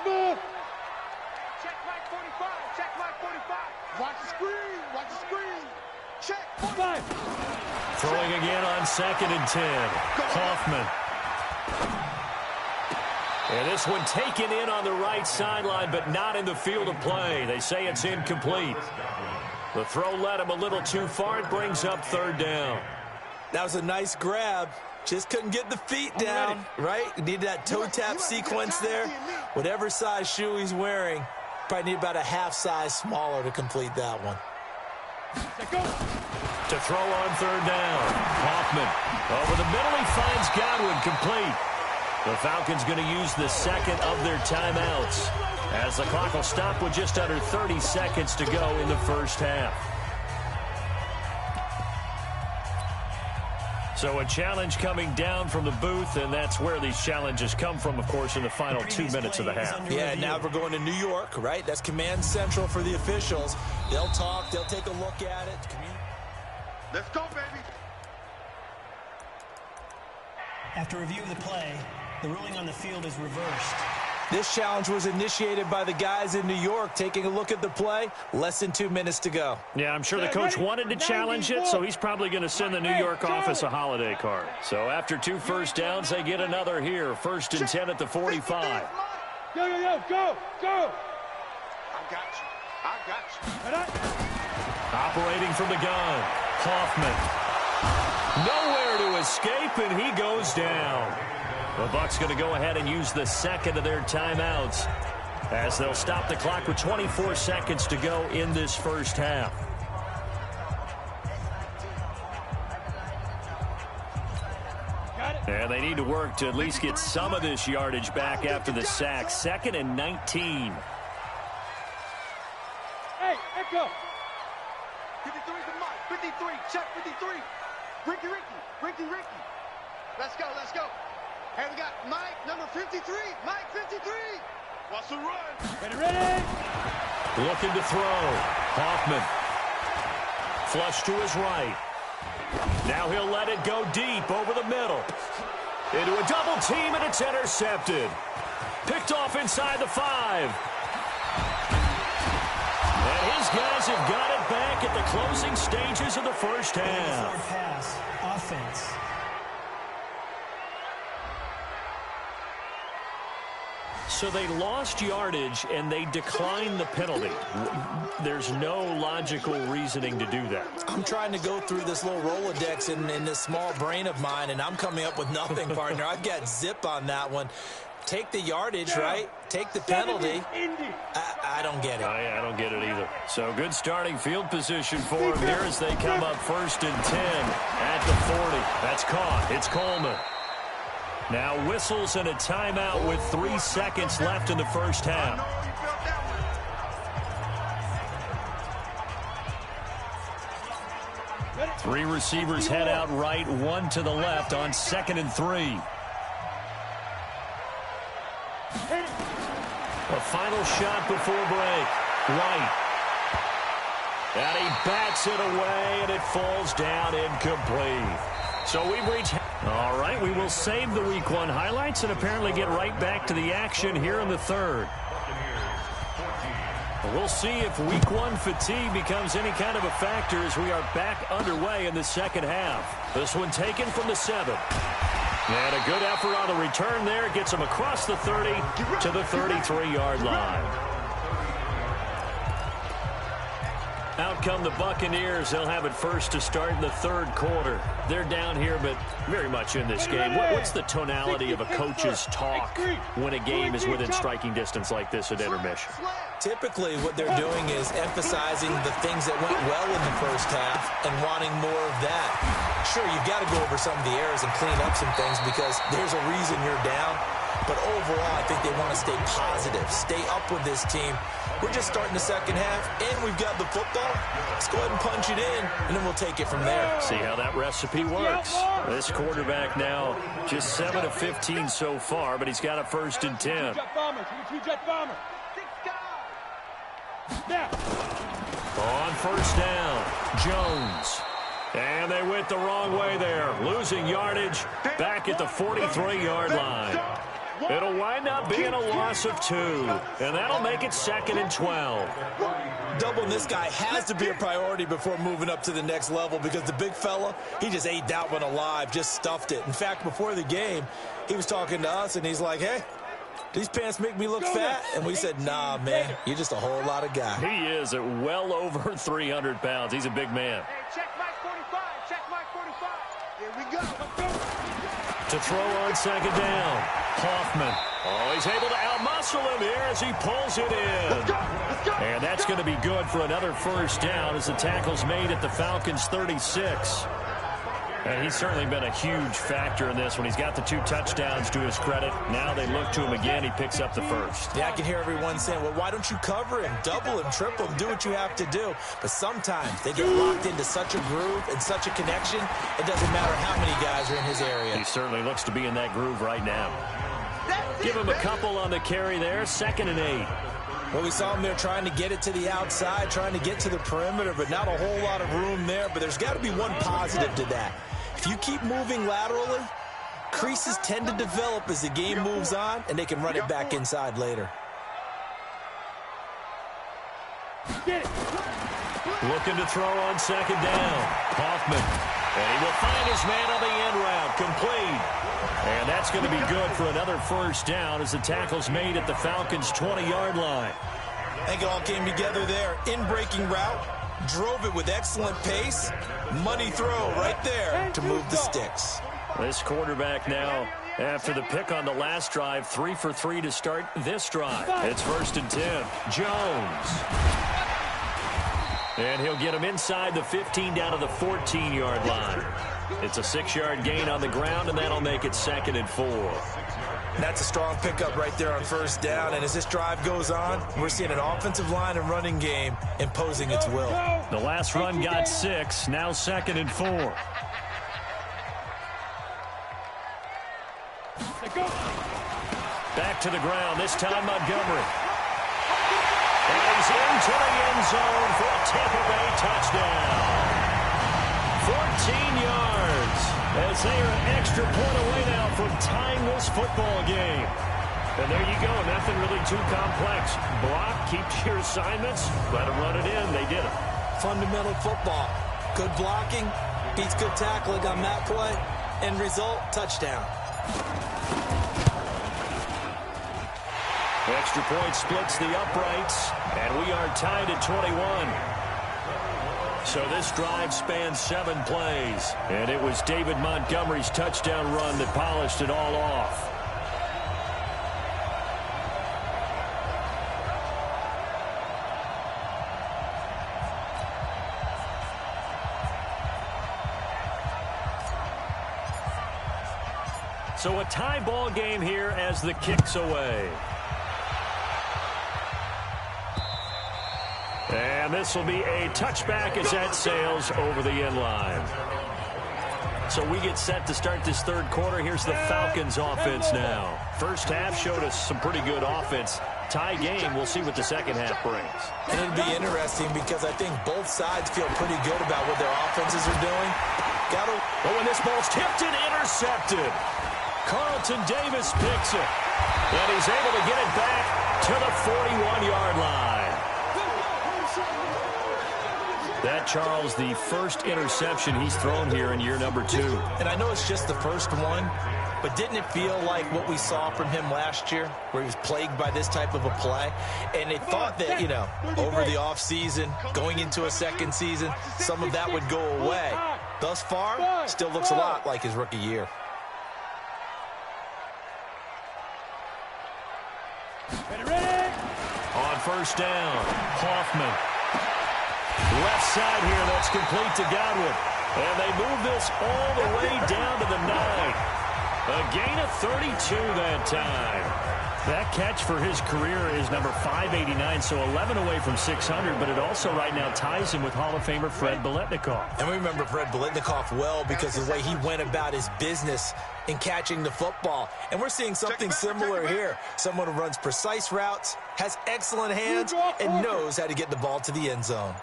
Smooth. Check Mike 45. Check Mike 45. Watch the screen. Check 45. Throwing again on 2nd and 10. Hoffman. And this one taken in on the right sideline, but not in the field of play. They say it's incomplete. The throw led him a little too far. It brings up 3rd down. That was a nice grab. Just couldn't get the feet down, right? Needed that toe tap sequence there. Whatever size shoe he's wearing, probably need about a half size smaller to complete that one. To throw on 3rd down. Hoffman over the middle. He finds Godwin complete. The Falcons going to use the 2nd of their timeouts as the clock will stop with just under 30 seconds to go in the first half. So a challenge coming down from the booth, and that's where these challenges come from, of course, in the final 2 minutes of the half. Yeah, now we're going to New York, right? That's command central for the officials. They'll talk. They'll take a look at it. Let's go, baby. After review of the play, the ruling on the field is reversed. This challenge was initiated by the guys in New York. Taking a look at the play, less than 2 minutes to go. Yeah, I'm sure the coach wanted to challenge it, so he's probably going to send the New York office a holiday card. So after 2 first downs, they get another here. 1st and 10 at the 45. Go. I got you. Operating from the gun, Hoffman. Nowhere to escape, and he goes down. The Bucs going to go ahead and use the 2nd of their timeouts as they'll stop the clock with 24 seconds to go in this first half. And they need to work to at least get some of this yardage back after the sack. 2nd and 19. Hey, Echo. 53's the mic. 53. Check 53. Ricky. Let's go. Hey, we got Mike, number 53. Mike, 53. Wants to run. Ready. Looking to throw. Hoffman. Flush to his right. Now he'll let it go deep over the middle. Into a double team, and it's intercepted. Picked off inside the 5. And his guys have got it back at the closing stages of the first half. Forward pass, offense. So they lost yardage, and they declined the penalty. There's no logical reasoning to do that. I'm trying to go through this little Rolodex in this small brain of mine, and I'm coming up with nothing, partner. I've got zip on that one. Take the yardage, right? Take the penalty. I don't get it. I don't get it either. So good starting field position for them here as they come up 1st and 10 at the 40. That's caught. It's Coleman. Now whistles and a timeout with 3 seconds left in the first half. 3 receivers head out right, 1 to the left on 2nd and 3. final shot before break. White. And he bats it away, and it falls down incomplete. So we've reached... All right, we will save the Week 1 highlights and apparently get right back to the action here in the third. We'll see if Week 1 fatigue becomes any kind of a factor as we are back underway in the second half. This one taken from the 7. And a good effort on the return there. Gets him across the 30 to the 33-yard line. Out come the Buccaneers. They'll have it first to start in the third quarter. They're down here, but very much in this game. What's the tonality of a coach's talk when a game is within striking distance like this at intermission? Typically, what they're doing is emphasizing the things that went well in the first half and wanting more of that. Sure, you've got to go over some of the errors and clean up some things because there's a reason you're down. But overall, I think they want to stay positive, stay up with this team. We're just starting the second half, and we've got the football. Let's go ahead and punch it in, and then we'll take it from there. See how that recipe works. This quarterback now just 7 of 15 so far, but he's got a 1st and 10. On 1st down, Jones. And they went the wrong way there, losing yardage back at the 43-yard line. It'll wind up being a loss of 2, and that'll make it 2nd and 12. Doubling this guy has to be a priority before moving up to the next level because the big fella, he just ate that one alive, just stuffed it. In fact, before the game, he was talking to us, and he's like, hey, these pants make me look fat? And we said, nah, man, you're just a whole lot of guy. He is at well over 300 pounds. He's a big man. Hey, check Mike 45. Check Mike 45. Here we go. To throw on 2nd down, Hoffman. Oh, he's able to outmuscle him here as he pulls it in. And that's going to be good for another 1st down as the tackle's made at the Falcons' 36. And he's certainly been a huge factor in this when he's got the 2 touchdowns to his credit. Now they look to him again. He picks up the 1st. Yeah, I can hear everyone saying, well, why don't you cover him, double him, triple him, do what you have to do. But sometimes they get locked into such a groove and such a connection, it doesn't matter how many guys are in his area. He certainly looks to be in that groove right now. Give him a couple on the carry there, 2nd and 8. Well, we saw him there trying to get it to the outside, trying to get to the perimeter, but not a whole lot of room there. But there's got to be one positive to that. If you keep moving laterally, creases tend to develop as the game moves on, and they can run it back inside later. Looking to throw on 2nd down. Hoffman. And he will find his man on the end route. Complete. And that's going to be good for another 1st down as the tackle's made at the Falcons' 20-yard line. I think it all came together there. In-breaking route. Drove it with excellent pace. Money throw right there to move the sticks. This quarterback now, after the pick on the last drive, 3 for 3 to start this drive. It's 1st and 10. Jones. And he'll get him inside the 15 down to the 14-yard line. It's a 6-yard gain on the ground, and that'll make it 2nd and 4. That's a strong pickup right there on 1st down. And as this drive goes on, we're seeing an offensive line and running game imposing its will. The last run got 6, now 2nd and 4. Back to the ground, this time Montgomery. And he's into the end zone for a Tampa Bay touchdown. 14 yards as they are an extra point away now from tying this football game. And there you go, nothing really too complex. Block, keep to your assignments, let them run it in. They did it. Fundamental football. Good blocking, beats good tackling on that play. End result, touchdown. Extra point splits the uprights, and we are tied at 21. So this drive spans 7 plays, and it was David Montgomery's touchdown run that polished it all off. So a tie ball game here as the kick's away. And this will be a touchback as that sails over the end line. So we get set to start this third quarter. Here's the Falcons offense now. First half showed us some pretty good offense. Tie game. We'll see what the second half brings. And it'll be interesting because I think both sides feel pretty good about what their offenses are doing. But when this ball's tipped and intercepted, Carlton Davis picks it. And he's able to get it back to the 41-yard line. That, Charles, the first interception he's thrown here in year number 2. And I know it's just the first one, but didn't it feel like what we saw from him last year, where he was plagued by this type of a play? And they thought that, over the offseason, going into a second season, some of that would go away. Thus far, still looks a lot like his rookie year. On first down, Hoffman. Left side here, that's complete to Godwin. And they move this all the way down to the 9. A gain of 32 that time. That catch for his career is number 589, so 11 away from 600, but it also right now ties him with Hall of Famer Fred Biletnikoff. And we remember Fred Biletnikoff well because of the way he went about his business in catching the football. And we're seeing something similar here. Someone who runs precise routes, has excellent hands, and knows how to get the ball to the end zone.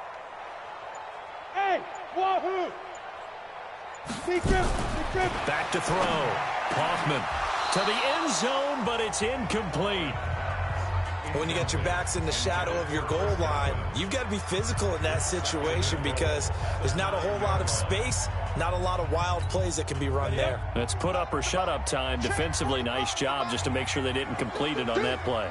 Hey, wahoo! Back to throw. Hoffman to the end zone, but it's incomplete. When you got your backs in the shadow of your goal line, you've got to be physical in that situation because there's not a whole lot of space, not a lot of wild plays that can be run there. It's put up or shut up time. Defensively, nice job just to make sure they didn't complete it on that play.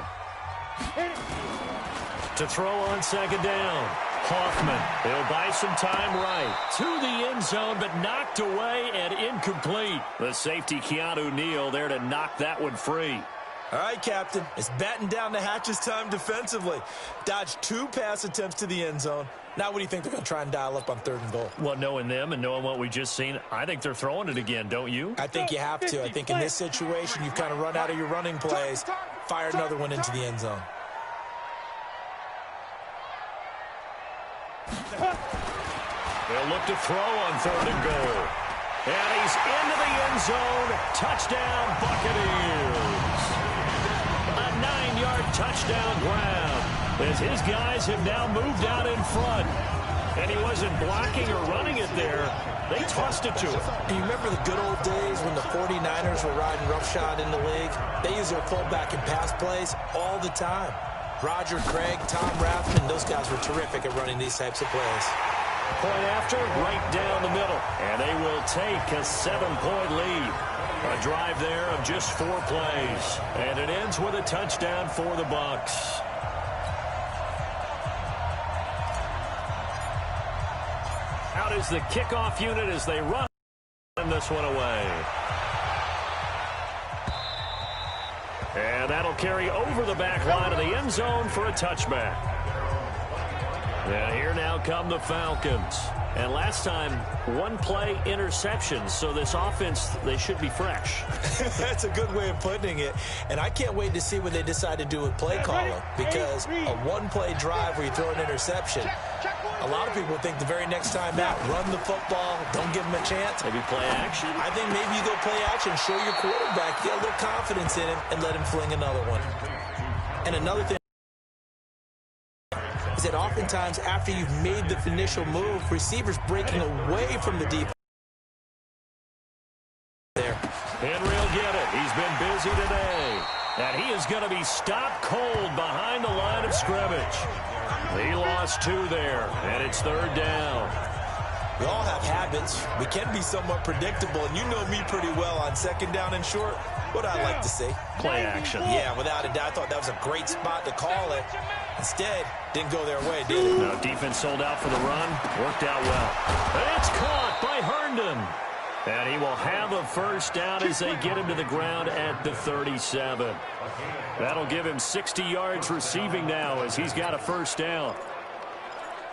To throw on second down. Hoffman, he'll buy some time right. To the end zone, but knocked away and incomplete. The safety, Keanu Neal, there to knock that one free. All right, Captain. It's batten down the hatches time defensively. Dodged 2 pass attempts to the end zone. Now what do you think they're going to try and dial up on 3rd and goal? Well, knowing them and knowing what we just seen, I think they're throwing it again, don't you? I think you have to. I think in this situation, you've kind of run out of your running plays. Fire another one into the end zone. They'll look to throw on 3rd and goal. And he's into the end zone. Touchdown, Buccaneers. A 9-yard touchdown grab as his guys have now moved out in front. And he wasn't blocking or running it there. They tossed it to him. Do you remember the good old days when the 49ers were riding roughshod in the league? They used their fullback in pass plays all the time. Roger Craig, Tom Rathman, those guys were terrific at running these types of plays. Point after, right down the middle. And they will take a 7-point lead. A drive there of just 4 plays. And it ends with a touchdown for the Bucs. Out is the kickoff unit as they run this one away. And that'll carry over the back line of the end zone for a touchback. And here now come the Falcons. And last time, 1-play interceptions. So this offense, they should be fresh. That's a good way of putting it. And I can't wait to see what they decide to do with play calling. Because a 1-play drive where you throw an interception, a lot of people think the very next time out, run the football, don't give them a chance. Maybe play action? I think maybe you go play action, show your quarterback, get a little confidence in him, and let him fling another one. And another thing is that oftentimes after you've made the initial move, receivers breaking away from the deep there. Henry will get it. He's been busy today. And he is going to be stopped cold behind the line of scrimmage. He lost 2 there, and it's 3rd down. We all have habits. We can be somewhat predictable, and you know me pretty well on 2nd down and short. What I like to see. Play action. Yeah, without a doubt. I thought that was a great spot to call it. Instead, didn't go their way, did it? No, defense sold out for the run. Worked out well. And it's caught by Herndon. And he will have a first down as they get him to the ground at the 37. That'll give him 60 yards receiving now as he's got a first down.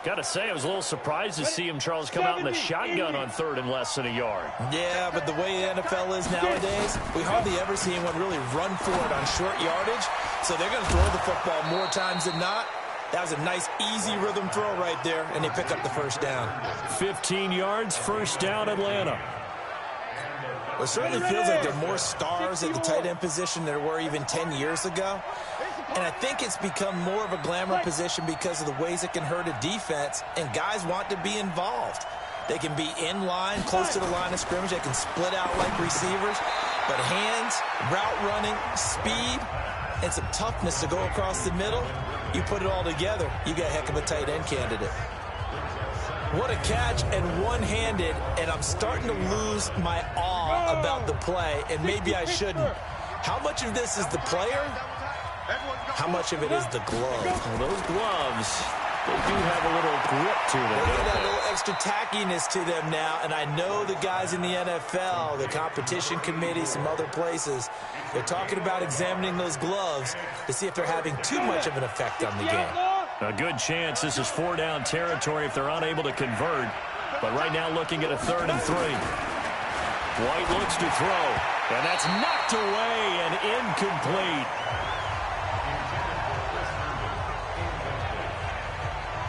Got to say, I was a little surprised to see him, Charles, come out in the shotgun on 3rd and less than a yard. Yeah, but the way the NFL is nowadays, we hardly ever see anyone really run for it on short yardage. So they're going to throw the football more times than not. That was a nice, easy rhythm throw right there, and they pick up the first down. 15 yards, first down, Atlanta. Well, it certainly feels like there are more stars at the tight end position than there were even 10 years ago. And I think it's become more of a glamour position because of the ways it can hurt a defense, and guys want to be involved. They can be in line, close to the line of scrimmage. They can split out like receivers. But hands, route running, speed, and some toughness to go across the middle, you put it all together, you got a heck of a tight end candidate. What a catch, and one-handed, and I'm starting to lose my awe about the play, and maybe I shouldn't. How much of this is the player? How much of it is the glove? Well, those gloves, they do have a little grip to them. They got a little extra tackiness to them now, and I know the guys in the NFL, the competition committee, some other places, they're talking about examining those gloves to see if they're having too much of an effect on the game. A good chance this is 4-down territory if they're unable to convert. But right now looking at a 3rd and 3. White looks to throw, and that's knocked away and incomplete.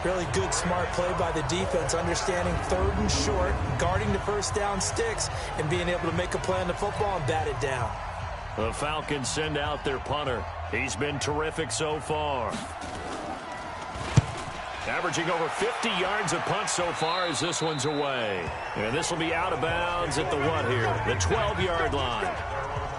Really good, smart play by the defense, understanding 3rd and short, guarding the first down sticks, and being able to make a play on the football and bat it down. The Falcons send out their punter. He's been terrific so far. Averaging over 50 yards a punt so far as this one's away. And this will be out of bounds at the what here? The 12-yard line.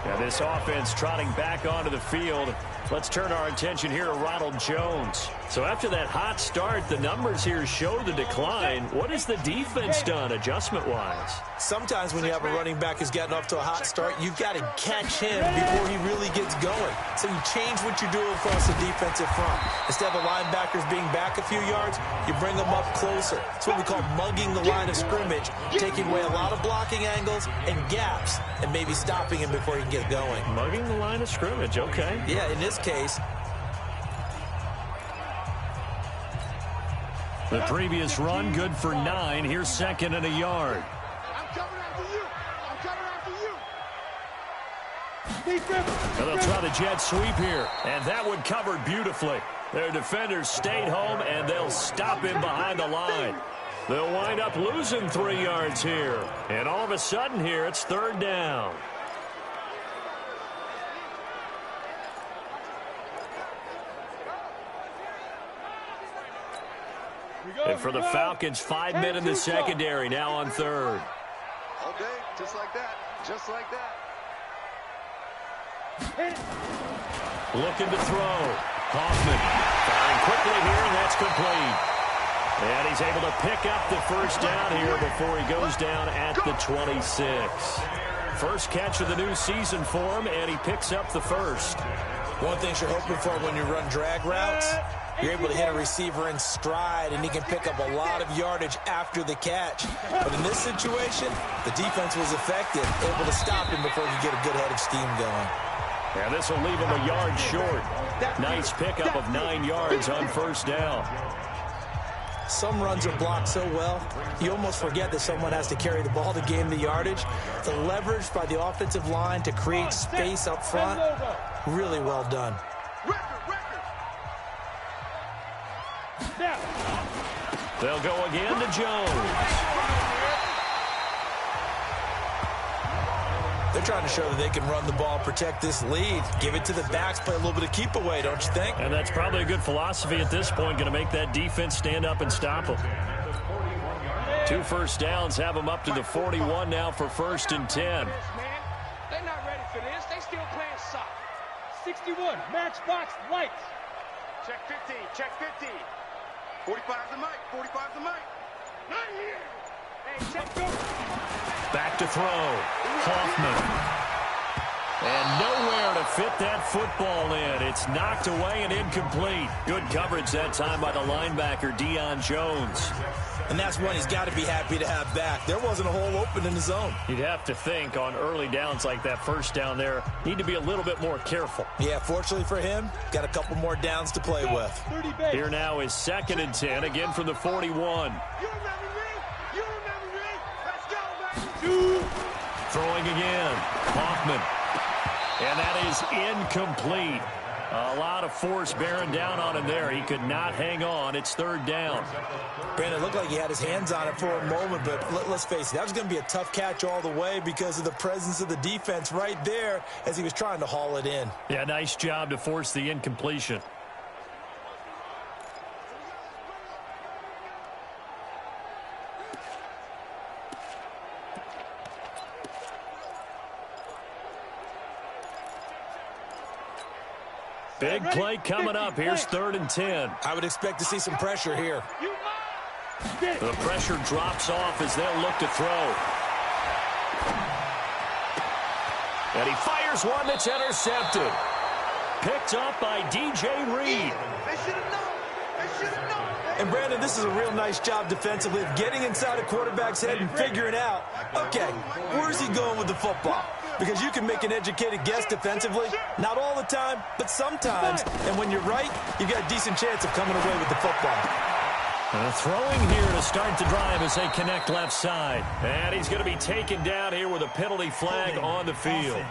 And this offense trotting back onto the field. Let's turn our attention here to Ronald Jones. So after that hot start, the numbers here show the decline. What has the defense done adjustment-wise? Sometimes when you have a running back who's gotten off to a hot start, you've got to catch him before he really gets going. So you change what you're doing across the defensive front. Instead of the linebackers being back a few yards, you bring them up closer. It's what we call mugging the line of scrimmage, taking away a lot of blocking angles and gaps, and maybe stopping him before he can get going. Mugging the line of scrimmage, okay. Yeah, in this case. The previous run good for 9. Here's 2nd and a yard. I'm coming after you. I'm coming after you. And they'll try the jet sweep here. And that one covered beautifully. Their defenders stayed home, and they'll stop him behind the line. They'll wind up losing 3 yards here. And all of a sudden here, it's 3rd down. And for the Falcons, 5 men in the secondary now on 3rd. All day, just like that. Just like that. Looking to throw. Hoffman firing quickly here, and that's complete. And he's able to pick up the first down here before he goes down at the 26. First catch of the new season for him, and he picks up the first. One thing you're hoping for when you run drag routes, you're able to hit a receiver in stride, and he can pick up a lot of yardage after the catch. But in this situation, the defense was effective, able to stop him before he could get a good head of steam going. And this will leave him a yard short. Nice pickup of 9 yards on first down. Some runs are blocked so well, you almost forget that someone has to carry the ball to gain the yardage. The leverage by the offensive line to create space up front, really well done. They'll go again to Jones. They're trying to show that they can run the ball, protect this lead, give it to the backs, play a little bit of keep away, don't you think? And that's probably a good philosophy at this point, going to make that defense stand up and stop them. 2 first downs have them up to the 41 now for 1st and 10. They're not ready for this. They still playing soft. 61, matchbox lights. Check 15, check 15. 45 the mic, 45 the mic. Not here. Hey, check go. Back to throw. Hoffman. And nowhere to fit that football in. It's knocked away and incomplete. Good coverage that time by the linebacker, Deion Jones. And that's one he's got to be happy to have back. There wasn't a hole open in the zone. You'd have to think on early downs like that first down there, need to be a little bit more careful. Yeah, fortunately for him, got a couple more downs to play with. Here now is 2nd and 10, again from the 41. You remember me? You remember me? Let's go, baby. Throwing again. Hoffman. And that is incomplete. A lot of force bearing down on him there. He could not hang on. It's third down. Brandon, it looked like he had his hands on it for a moment, but let's face it, that was going to be a tough catch all the way because of the presence of the defense right there as he was trying to haul it in. Yeah, nice job to force the incompletion. Big play coming up. Here's 3rd and 10. I would expect to see some pressure here. The pressure drops off as they'll look to throw. And he fires one that's intercepted. Picked up by DJ Reed. They should have known. They should have known. And, Brandon, this is a real nice job defensively of getting inside a quarterback's head and figuring out, okay, where's he going with the football? Because you can make an educated guess defensively, not all the time, but sometimes. And when you're right, you've got a decent chance of coming away with the football. Throwing here to start the drive as they connect left side. And he's going to be taken down here with a penalty flag on the field.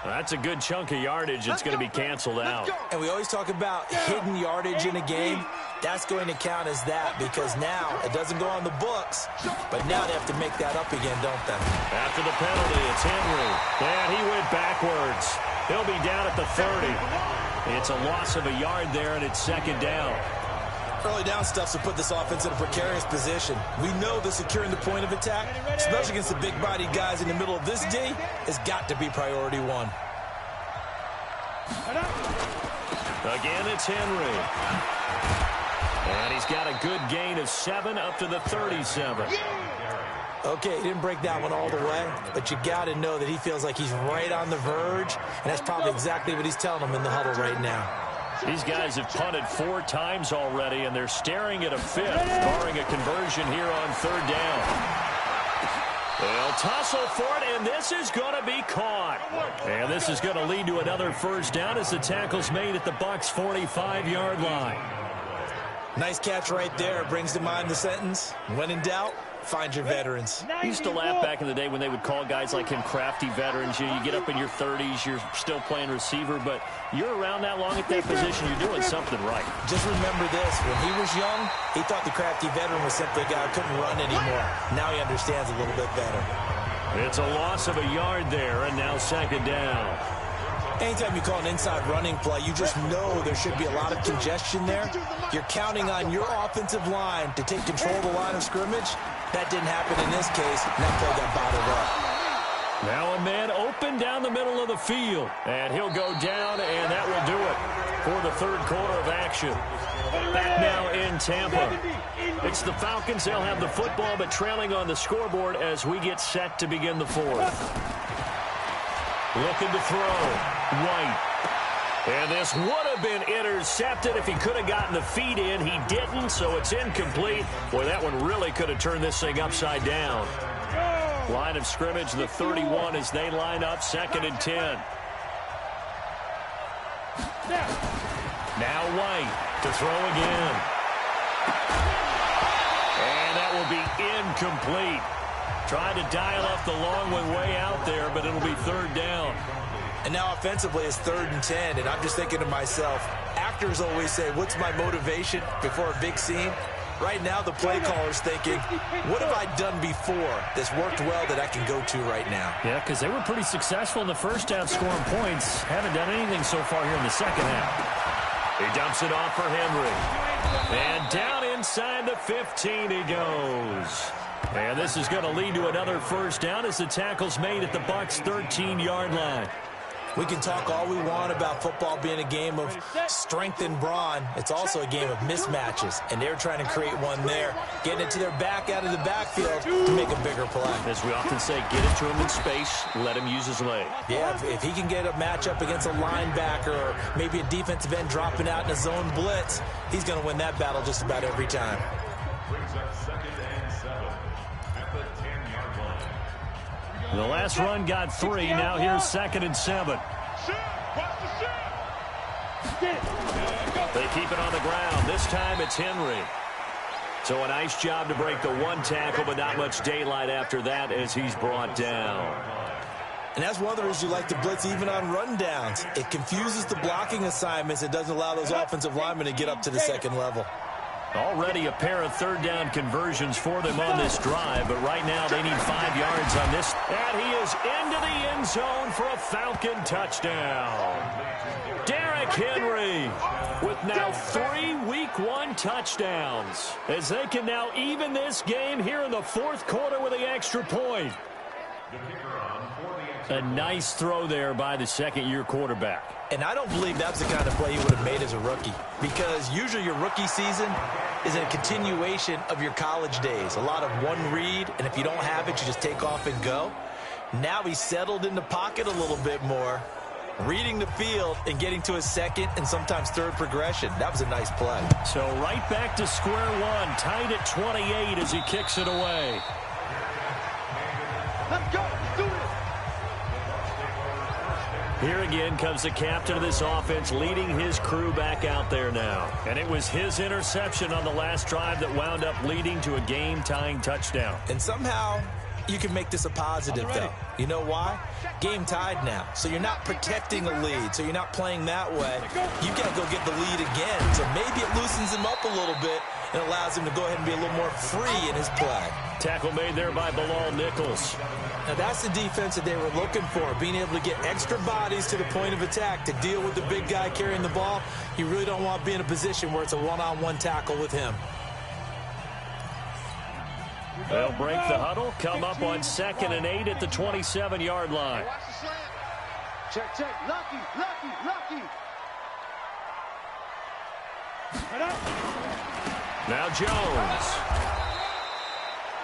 That's a good chunk of yardage. It's going to be canceled out. And we always talk about hidden yardage in a game. That's going to count as that because now it doesn't go on the books, but now they have to make that up again, don't they? After the penalty, it's Henry. And he went backwards. He'll be down at the 30. It's a loss of a yard there, and it's 2nd down. Early down stuff to put this offense in a precarious position. We know that securing the point of attack, especially against the big-bodied guys in the middle of this D, has got to be priority one. Again, it's Henry. And he's got a good gain of 7 up to the 37. Okay, he didn't break that one all the way, but you got to know that he feels like he's right on the verge, and that's probably exactly what he's telling them in the huddle right now. These guys have punted 4 times already, and they're staring at a 5th, barring a conversion here on 3rd down. They'll tussle for it, and this is going to be caught. And this is going to lead to another 1st down as the tackle's made at the Bucs' 45-yard line. Nice catch right there. Brings to mind the sentence, when in doubt, find your veterans. I used to laugh back in the day when they would call guys like him crafty veterans. You get up in your 30s, you're still playing receiver, but you're around that long at that position, you're doing something right. Just remember this, when he was young, he thought the crafty veteran was simply a guy who couldn't run anymore. Now he understands a little bit better. It's a loss of a yard there, and now 2nd down. Anytime you call an inside running play, you just know there should be a lot of congestion there. You're counting on your offensive line to take control of the line of scrimmage. That didn't happen in this case, and that play got bottled up. Now a man open down the middle of the field, and he'll go down, and that will do it for the 3rd quarter of action. Back now in Tampa. It's the Falcons. They'll have the football, but trailing on the scoreboard as we get set to begin the 4th. Looking to throw. White. And this would have been intercepted if he could have gotten the feet in. He didn't, so it's incomplete. Boy, that one really could have turned this thing upside down. Line of scrimmage, the 31 as they line up, 2nd and 10. Now White to throw again. And that will be incomplete. Tried to dial up the long way out there, but it'll be 3rd down. And now offensively it's 3rd and 10, and I'm just thinking to myself, actors always say, what's my motivation before a big scene? Right now the play caller's thinking, what have I done before that's worked well that I can go to right now? Yeah, because they were pretty successful in the 1st half scoring points. Haven't done anything so far here in the 2nd half. He dumps it off for Henry. And down inside the 15 he goes. And this is going to lead to another 1st down as the tackle's made at the Bucs' 13-yard line. We can talk all we want about football being a game of strength and brawn. It's also a game of mismatches, and they're trying to create one there, getting it to their back out of the backfield to make a bigger play. As we often say, get it to him in space, let him use his leg. Yeah, if he can get a matchup against a linebacker or maybe a defensive end dropping out in a zone blitz, he's going to win that battle just about every time. The last run got 3. Now here's 2nd and 7. They keep it on the ground. This time it's Henry. So a nice job to break the 1 tackle, but not much daylight after that as he's brought down. And that's one of the reasons you like to blitz even on rundowns. It confuses the blocking assignments. It doesn't allow those offensive linemen to get up to the second level. Already a pair of third down conversions for them on this drive, but right now they need 5 yards on this. And he is into the end zone for a Falcon touchdown. Derrick Henry with now 3 Week 1 touchdowns, as they can now even this game here in the fourth quarter with the extra point. A nice throw there by the second-year quarterback. And I don't believe that's the kind of play he would have made as a rookie, because usually your rookie season is a continuation of your college days. A lot of one read, and if you don't have it, you just take off and go. Now he's settled in the pocket a little bit more, reading the field and getting to his second and sometimes third progression. That was a nice play. So right back to square one, tied at 28 as he kicks it away. Let's go. Let's do it. Here again comes the captain of this offense, leading his crew back out there now. And it was his interception on the last drive that wound up leading to a game-tying touchdown. And somehow you can make this a positive, though. You know why? Game tied now. So you're not protecting a lead. So you're not playing that way. You've got to go get the lead again. So maybe it loosens him up a little bit and allows him to go ahead and be a little more free in his play. Tackle made there by Bilal Nichols. Now that's the defense that they were looking for, being able to get extra bodies to the point of attack to deal with the big guy carrying the ball. You really don't want to be in a position where it's a one-on-one tackle with him. They'll break the huddle, come up on 2nd and 8 at the 27-yard line. Watch the slant. Check, check. Lucky, lucky, lucky. Now Jones.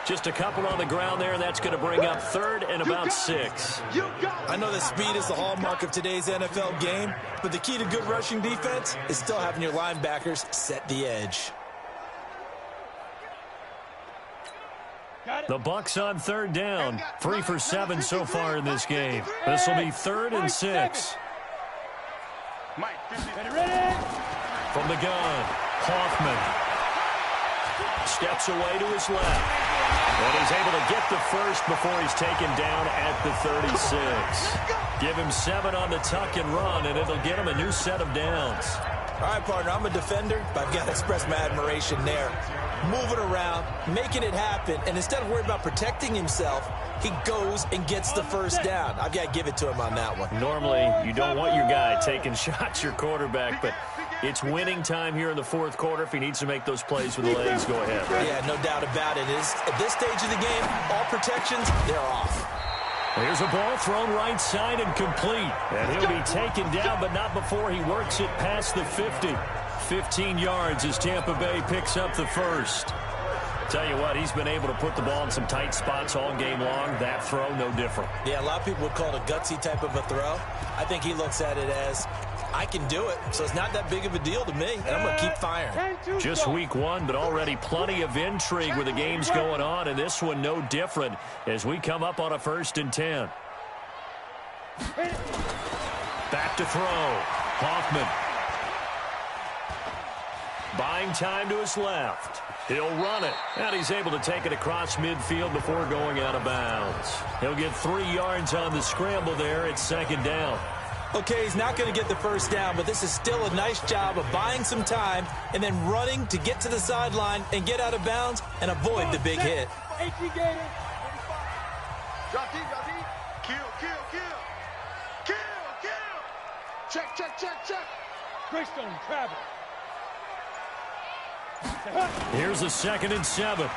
Just a couple on the ground there, and that's going to bring up 3rd and about 6. I know that speed is the hallmark of today's NFL game, but the key to good rushing defense is still having your linebackers set the edge. The Bucs on 3rd down. 3 for 7 so far in this game. This will be 3rd and 6. From the gun, Hoffman steps away to his left. And he's able to get the first before he's taken down at the 36. Give him 7 on the tuck and run, and it'll get him a new set of downs. All right, partner, I'm a defender, but I've got to express my admiration there. Moving around, making it happen, and instead of worrying about protecting himself, he goes and gets the first down. I've got to give it to him on that one. Normally, you don't want your guy taking shots, your quarterback, but it's winning time here in the fourth quarter. If he needs to make those plays with the legs, go ahead. Yeah, no doubt about it. At this stage of the game, all protections, they're off. Here's a ball thrown right side and complete. And he'll be taken down, but not before he works it past the 50. 15 yards as Tampa Bay picks up the first. Tell you what, he's been able to put the ball in some tight spots all game long. That throw, no different. Yeah, a lot of people would call it a gutsy type of a throw. I think he looks at it as, I can do it, so it's not that big of a deal to me, and I'm going to keep firing. Just week 1, but already plenty of intrigue with the games going on, and this one no different as we come up on a 1st and 10. Back to throw. Hoffman. Buying time to his left. He'll run it, and he's able to take it across midfield before going out of bounds. He'll get 3 yards on the scramble there at 2nd down. Okay, he's not going to get the first down, but this is still a nice job of buying some time and then running to get to the sideline and get out of bounds and avoid the big hit. Drop deep, drop deep. Kill, kill, kill. Kill, kill. Check, check, check, check. Greystone, travel. Here's a 2nd and 7.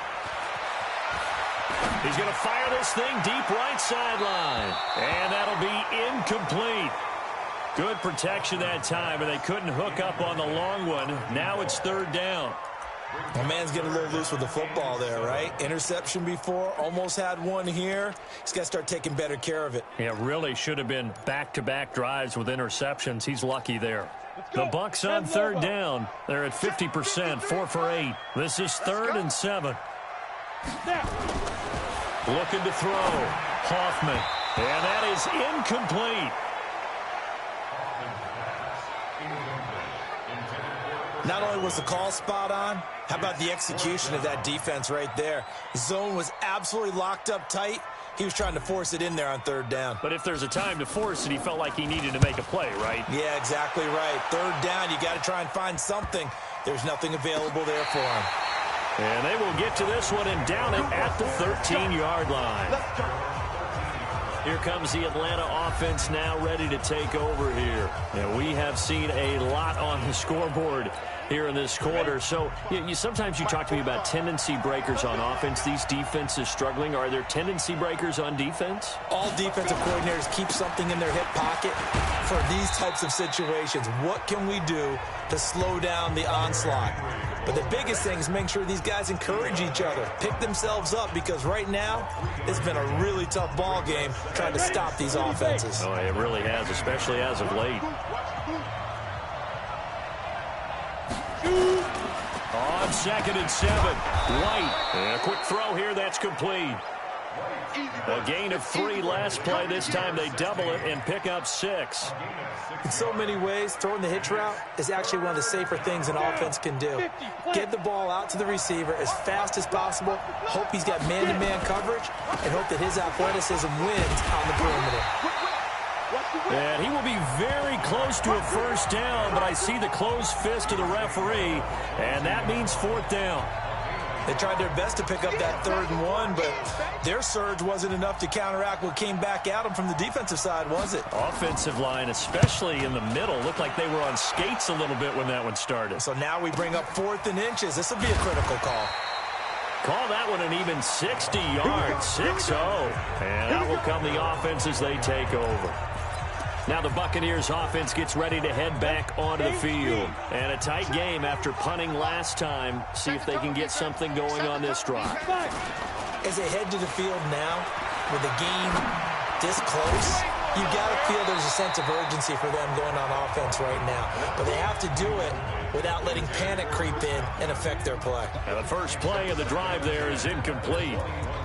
He's going to fire this thing deep right sideline. And that'll be incomplete. Good protection that time, and they couldn't hook up on the long one. Now it's 3rd down. My man's getting a little loose with the football there, right? Interception before, almost had one here. He's got to start taking better care of it. Yeah, really should have been back-to-back drives with interceptions. He's lucky there. The Bucs on 3rd down. They're at 50%, 4 for 8. This is 3rd and 7. Looking to throw. Hoffman. And that is incomplete. Not only was the call spot on, how about the execution of that defense right there? Zone was absolutely locked up tight. He was trying to force it in there on third down. But if there's a time to force it, he felt like he needed to make a play, right? Yeah, exactly right. Third down, you got to try and find something. There's nothing available there for him. And they will get to this one and down it at the 13-yard line. Here comes the Atlanta offense now ready to take over here. And we have seen a lot on the scoreboard here in this quarter. So sometimes you talk to me about tendency breakers on offense. These defenses struggling. Are there tendency breakers on defense? All defensive coordinators keep something in their hip pocket for these types of situations. What can we do to slow down the onslaught? But the biggest thing is making sure these guys encourage each other, pick themselves up, because right now it's been a really tough ball game trying to stop these offenses. Oh, it really has, especially as of late. On 2nd and 7, White. And a quick throw here, that's complete. A gain of 3 last play. This time they double it and pick up 6. In so many ways, throwing the hitch route is actually one of the safer things an offense can do. Get the ball out to the receiver as fast as possible, hope he's got man-to-man coverage, and hope that his athleticism wins on the perimeter. And he will be very close to a first down, but I see the closed fist of the referee, and that means 4th down. They tried their best to pick up that 3rd and 1, but their surge wasn't enough to counteract what came back at them from the defensive side, was it? Offensive line, especially in the middle, looked like they were on skates a little bit when that one started. So now we bring up 4th and inches. This will be a critical call. Call that one an even 60 yards, 6-0. And out will come the offense as they take over. Now the Buccaneers offense gets ready to head back onto the field. And a tight game after punting last time. See if they can get something going on this drive. As they head to the field now, with the game this close, you got to feel there's a sense of urgency for them going on offense right now. But they have to do it without letting panic creep in and affect their play. And the first play of the drive there is incomplete.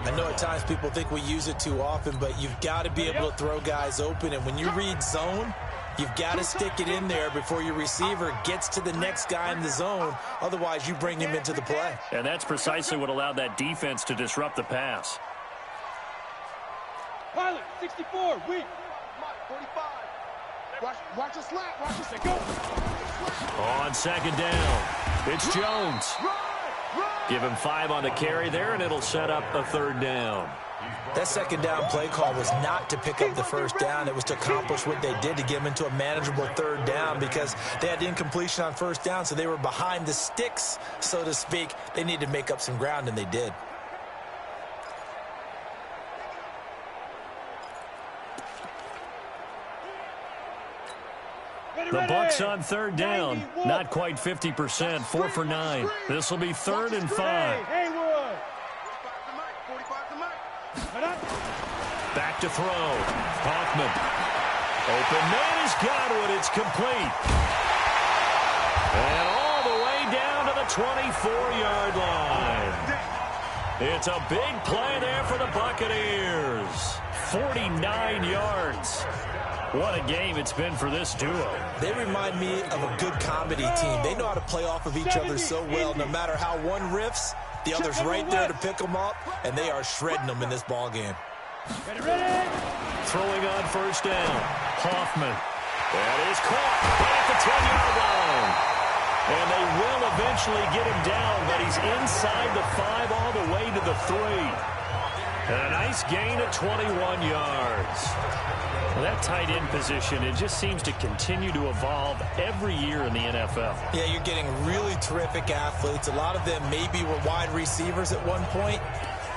I know at times people think we use it too often, but you've got to be able to throw guys open. And when you read zone, you've got to stick it in there before your receiver gets to the next guy in the zone. Otherwise, you bring him into the play. And that's precisely what allowed that defense to disrupt the pass. Pilot, 64, weak. 45. Watch the slap. Watch the go. On 2nd down, it's Jones. Give him 5 on the carry there, and it'll set up a 3rd down. That 2nd down play call was not to pick up the first down. It was to accomplish what they did to get them into a manageable 3rd down, because they had incompletion on first down, so they were behind the sticks, so to speak. They needed to make up some ground, and they did. The Bucs on 3rd down. Not quite 50%, 4 for 9. This will be 3rd and 5. Back to throw. Hoffman. Open man has got it. It's complete. And all the way down to the 24-yard line. It's a big play there for the Buccaneers. 49 yards. What a game it's been for this duo. They remind me of a good comedy team. They know how to play off of each other so well. No matter how one riffs, the other's right there to pick them up, and they are shredding them in this ball game. Throwing on first down. Hoffman. That is caught right at the 10-yard line. And they will eventually get him down, but he's inside the 5 all the way to the 3. And a nice gain of 21 yards. Well, that tight end position, it just seems to continue to evolve every year in the NFL. Yeah, you're getting really terrific athletes. A lot of them maybe were wide receivers at one point.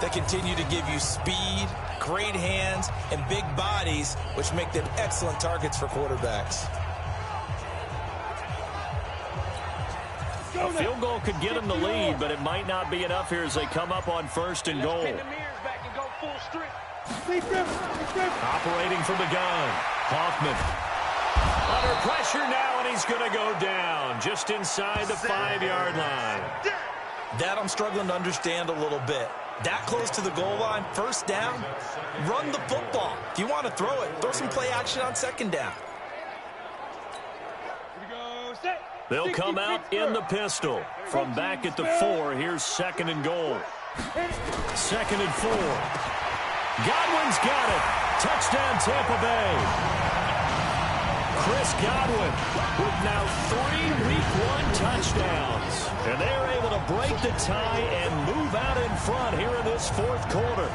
They continue to give you speed, great hands, and big bodies, which make them excellent targets for quarterbacks. A field goal could get them the lead, but it might not be enough here as they come up on 1st and goal. Operating from the gun. Hoffman. Under pressure now, and he's going to go down just inside the 5-yard line. That I'm struggling to understand a little bit. That close to the goal line, first down, run the football. If you want to throw it, throw some play action on 2nd down. They'll come out in the pistol. From back at the 4, here's 2nd and goal. 2nd and 4. Godwin's got it. Touchdown, Tampa Bay. Chris Godwin with now 3 Week 1 touchdowns. And they're able to break the tie and move out in front here in this fourth quarter.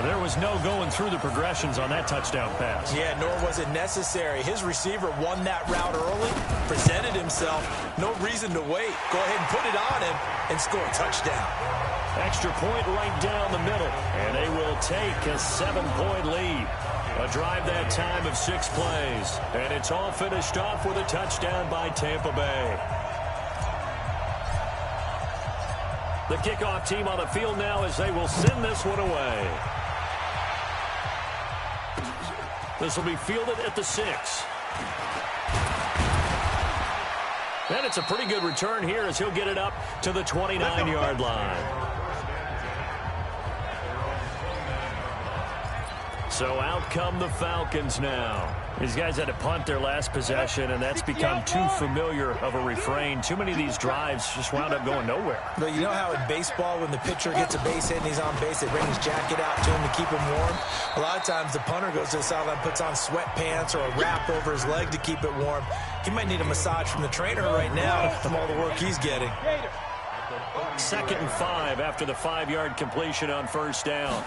There was no going through the progressions on that touchdown pass. Yeah, nor was it necessary. His receiver won that route early, presented himself. No reason to wait. Go ahead and put it on him and score a touchdown. Extra point right down the middle. And they will take a 7-point lead. A drive that time of 6 plays. And it's all finished off with a touchdown by Tampa Bay. The kickoff team on the field now as they will send this one away. This will be fielded at the 6. And it's a pretty good return here as he'll get it up to the 29-yard line. So out come the Falcons now. These guys had to punt their last possession, and that's become too familiar of a refrain. Too many of these drives just wound up going nowhere. But you know how in baseball, when the pitcher gets a base hit and he's on base, they bring his jacket out to him to keep him warm? A lot of times the punter goes to the sideline, puts on sweatpants or a wrap over his leg to keep it warm. He might need a massage from the trainer right now from all the work he's getting. 2nd and 5 after the 5-yard completion on first down.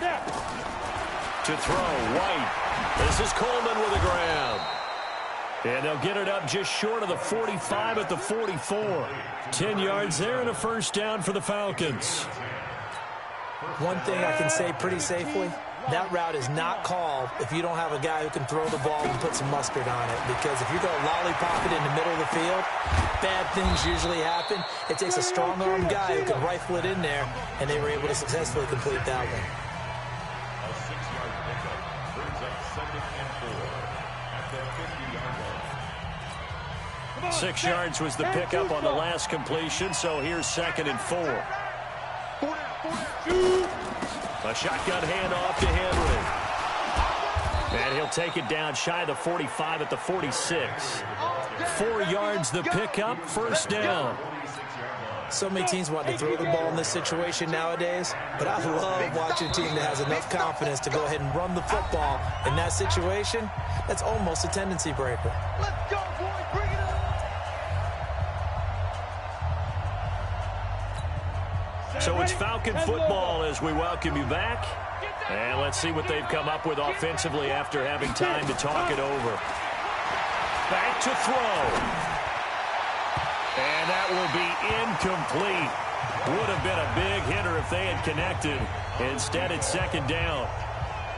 To throw, White. This is Coleman with a grab. And they'll get it up just short of the 45 at the 44. 10 yards there and a first down for the Falcons. One thing I can say pretty safely, that route is not called if you don't have a guy who can throw the ball and put some mustard on it. Because if you're going to lollipop it in the middle of the field, bad things usually happen. It takes a strong-armed guy who can rifle it in there, and they were able to successfully complete that one. 6 yards was the pickup on the last completion, so here's 2nd and 4. A shotgun handoff to Henry. And he'll take it down shy of the 45 at the 46. 4 yards the pickup, first down. So many teams want to throw the ball in this situation nowadays, but I love watching a team that has enough confidence to go ahead and run the football. In that situation, that's almost a tendency breaker. Let's go, boys. Bring it on. So it's Falcon football as we welcome you back. And let's see what they've come up with offensively after having time to talk it over. Back to throw. And that will be incomplete. Would have been a big hitter if they had connected. Instead, it's 2nd down.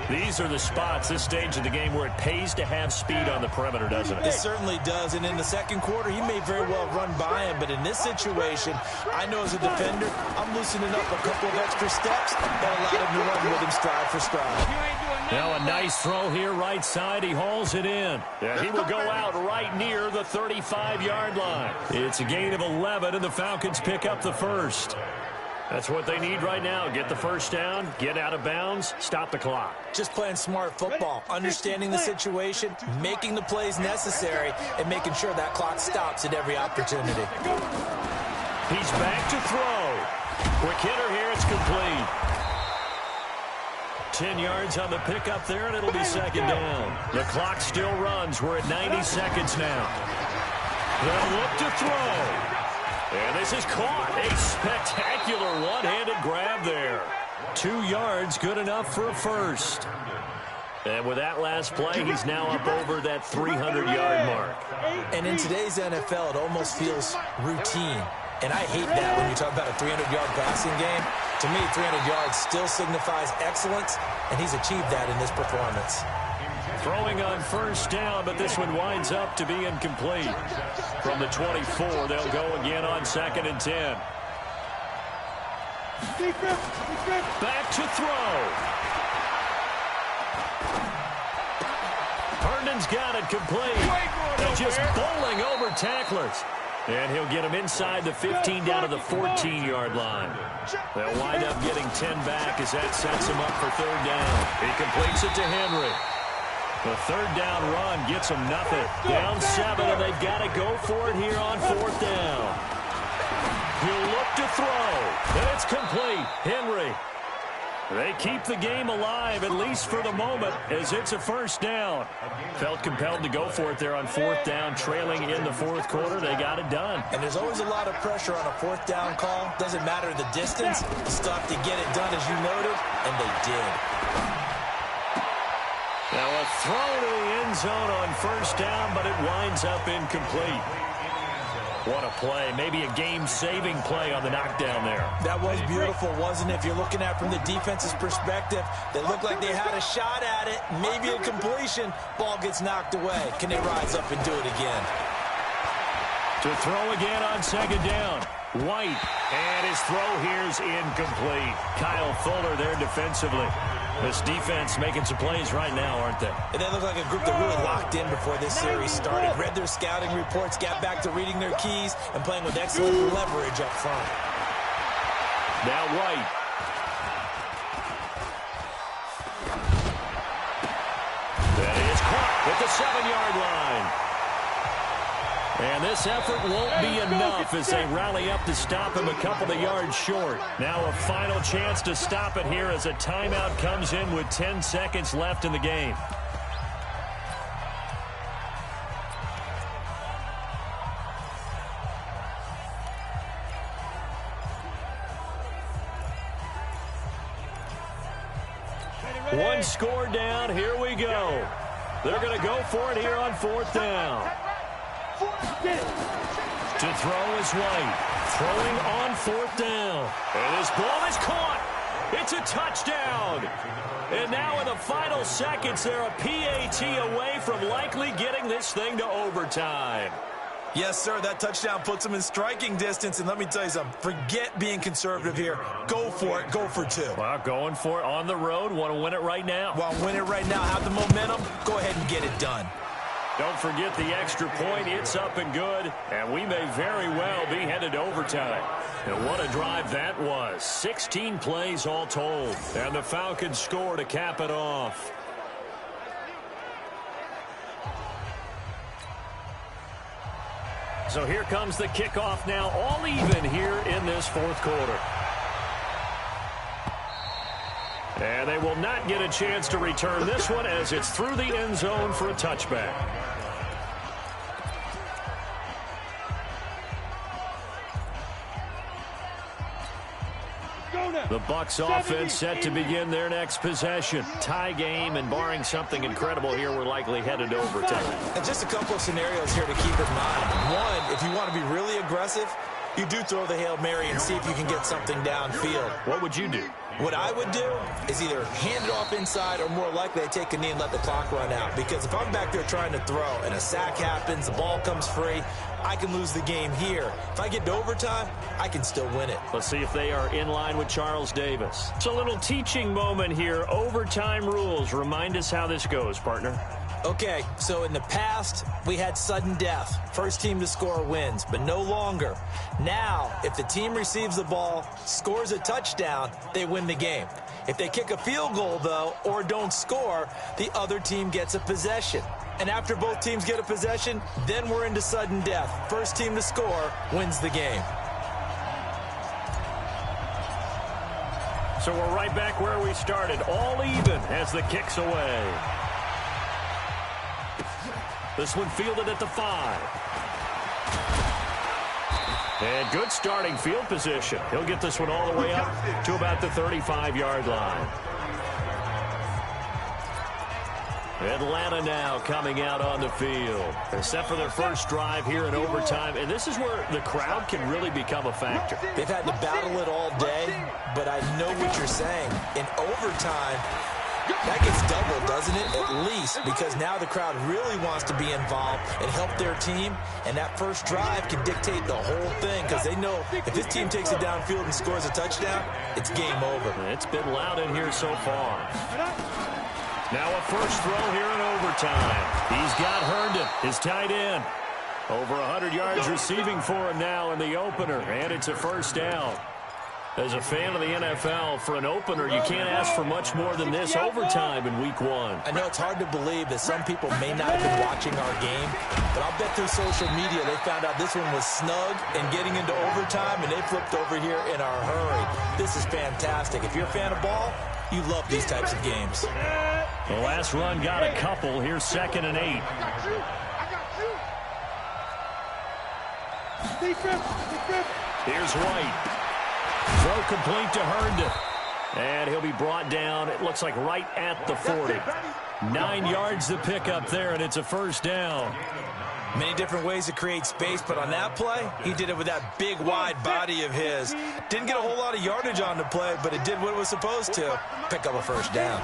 These are the spots, this stage of the game, where it pays to have speed on the perimeter, doesn't it? It certainly does, and in the second quarter, he may very well run by him, but in this situation, I know as a defender, I'm loosening up a couple of extra steps that allowed him to run with him stride for stride. Now a nice throw here, right side. He hauls it in. Yeah, he will go out right near the 35-yard line. It's a gain of 11, and the Falcons pick up the first. That's what they need right now. Get the first down, get out of bounds, stop the clock. Just playing smart football, understanding the situation, making the plays necessary, and making sure that clock stops at every opportunity. He's back to throw. Quick hitter here, it's complete. 10 yards on the pickup there, and it'll be 2nd down. The clock still runs. We're at 90 seconds now. They'll look to throw. And this is caught. A spectacular one-handed grab there. 2 yards, good enough for a first. And with that last play, he's now up over that 300-yard mark. And in today's NFL, it almost feels routine. And I hate that when you talk about a 300-yard passing game. To me, 300 yards still signifies excellence, and he's achieved that in this performance. Throwing on first down, but this one winds up to be incomplete. From the 24, they'll go again on 2nd and 10. Back to throw. Herndon's got it complete. They're just bowling over tacklers. And he'll get him inside the 15 down to the 14-yard line. They'll wind up getting 10 back as that sets him up for 3rd down. He completes it to Henry. The 3rd down run gets them nothing. Down 7, and they've got to go for it here on 4th down. He'll look to throw, and it's complete. Henry. They keep the game alive, at least for the moment, as it's a first down. Felt compelled to go for it there on fourth down, trailing in the fourth quarter. They got it done. And there's always a lot of pressure on a fourth down call. Doesn't matter the distance. You still have to get it done, as you noted, and they did. Now a throw to the end zone on first down, but it winds up incomplete. What a play. Maybe a game-saving play on the knockdown there. That was beautiful, wasn't it? If you're looking at it from the defense's perspective, they looked like they had a shot at it. Maybe a completion. Ball gets knocked away. Can they rise up and do it again? To throw again on second down. White. And his throw here's incomplete. Kyle Fuller there defensively. This defense making some plays right now, aren't they? And they look like a group that really locked in before this series started. Read their scouting reports, got back to reading their keys, and playing with excellent leverage up front. Now White. That is caught at the 7-yard line. And this effort won't be enough as they rally up to stop him a couple of yards short. Now a final chance to stop it here as a timeout comes in with 10 seconds left in the game. One score down. Here we go. They're going to go for it here on fourth down. To throw is White. Throwing on fourth down. And his ball is caught. It's a touchdown. And now in the final seconds, they're a PAT away from likely getting this thing to overtime. Yes, sir, that touchdown puts them in striking distance. And let me tell you something, forget being conservative here. Go for it. Go for two. Well, going for it on the road. Want to win it right now. Well, win it right now. Have the momentum. Go ahead and get it done. Don't forget the extra point. It's up and good, and we may very well be headed to overtime. And what a drive that was. 16 plays all told. And the Falcons score to cap it off. So here comes the kickoff now, all even here in this fourth quarter. And they will not get a chance to return this one as it's through the end zone for a touchback. The Bucs offense set to begin their next possession. Tie game, and barring something incredible here, we're likely headed to overtime. And just a couple of scenarios here to keep in mind. One, if you want to be really aggressive, you do throw the Hail Mary and see if you can get something downfield. What would you do? What I would do is either hand it off inside or more likely I take a knee and let the clock run out. Because if I'm back there trying to throw and a sack happens, the ball comes free, I can lose the game here. If I get to overtime, I can still win it. Let's see if they are in line with Charles Davis. It's a little teaching moment here. Overtime rules. Remind us how this goes, partner. Okay, so in the past, we had sudden death. First team to score wins, but no longer. Now, if the team receives the ball, scores a touchdown, they win the game. If they kick a field goal, though, or don't score, the other team gets a possession. And after both teams get a possession, then we're into sudden death. First team to score wins the game. So we're right back where we started, all even as the kick's away. This one fielded at the 5. And good starting field position. He'll get this one all the way up to about the 35-yard line. Atlanta now coming out on the field. They're set for their first drive here in overtime, and this is where the crowd can really become a factor. They've had to battle it all day, but I know what you're saying. In overtime, that gets doubled, doesn't it? At least, because now the crowd really wants to be involved and help their team, and that first drive can dictate the whole thing because they know if this team takes it downfield and scores a touchdown, it's game over. It's been loud in here so far. Now a first throw here in overtime. He's got Herndon, his tight end. Over 100 yards receiving for him now in the opener, and it's a first down. As a fan of the NFL, for an opener, you can't ask for much more than this overtime in Week 1. I know it's hard to believe that some people may not have been watching our game, but I'll bet through social media they found out this one was snug and getting into overtime, and they flipped over here in a hurry. This is fantastic. If you're a fan of ball, You love these types of games. The last run got a couple. Here's 2nd and 8. I got you. Defense. Here's White. Throw complete to Herndon. And he'll be brought down, it looks like right at the 40. 9 yards to pick up there, and it's a first down. Many different ways to create space, but on that play, he did it with that big, wide body of his. Didn't get a whole lot of yardage on the play, but it did what it was supposed to. Pick up a first down.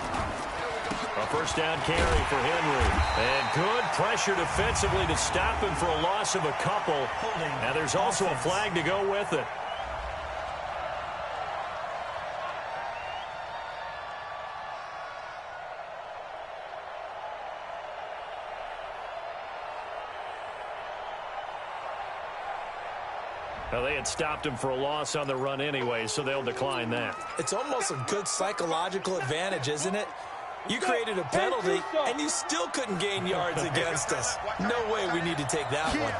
A first down carry for Henry. And good pressure defensively to stop him for a loss of a couple. Now there's also a flag to go with it. Well, they had stopped him for a loss on the run anyway, so they'll decline that. It's almost a good psychological advantage, isn't it? You created a penalty, and you still couldn't gain yards against us. No way we need to take that one.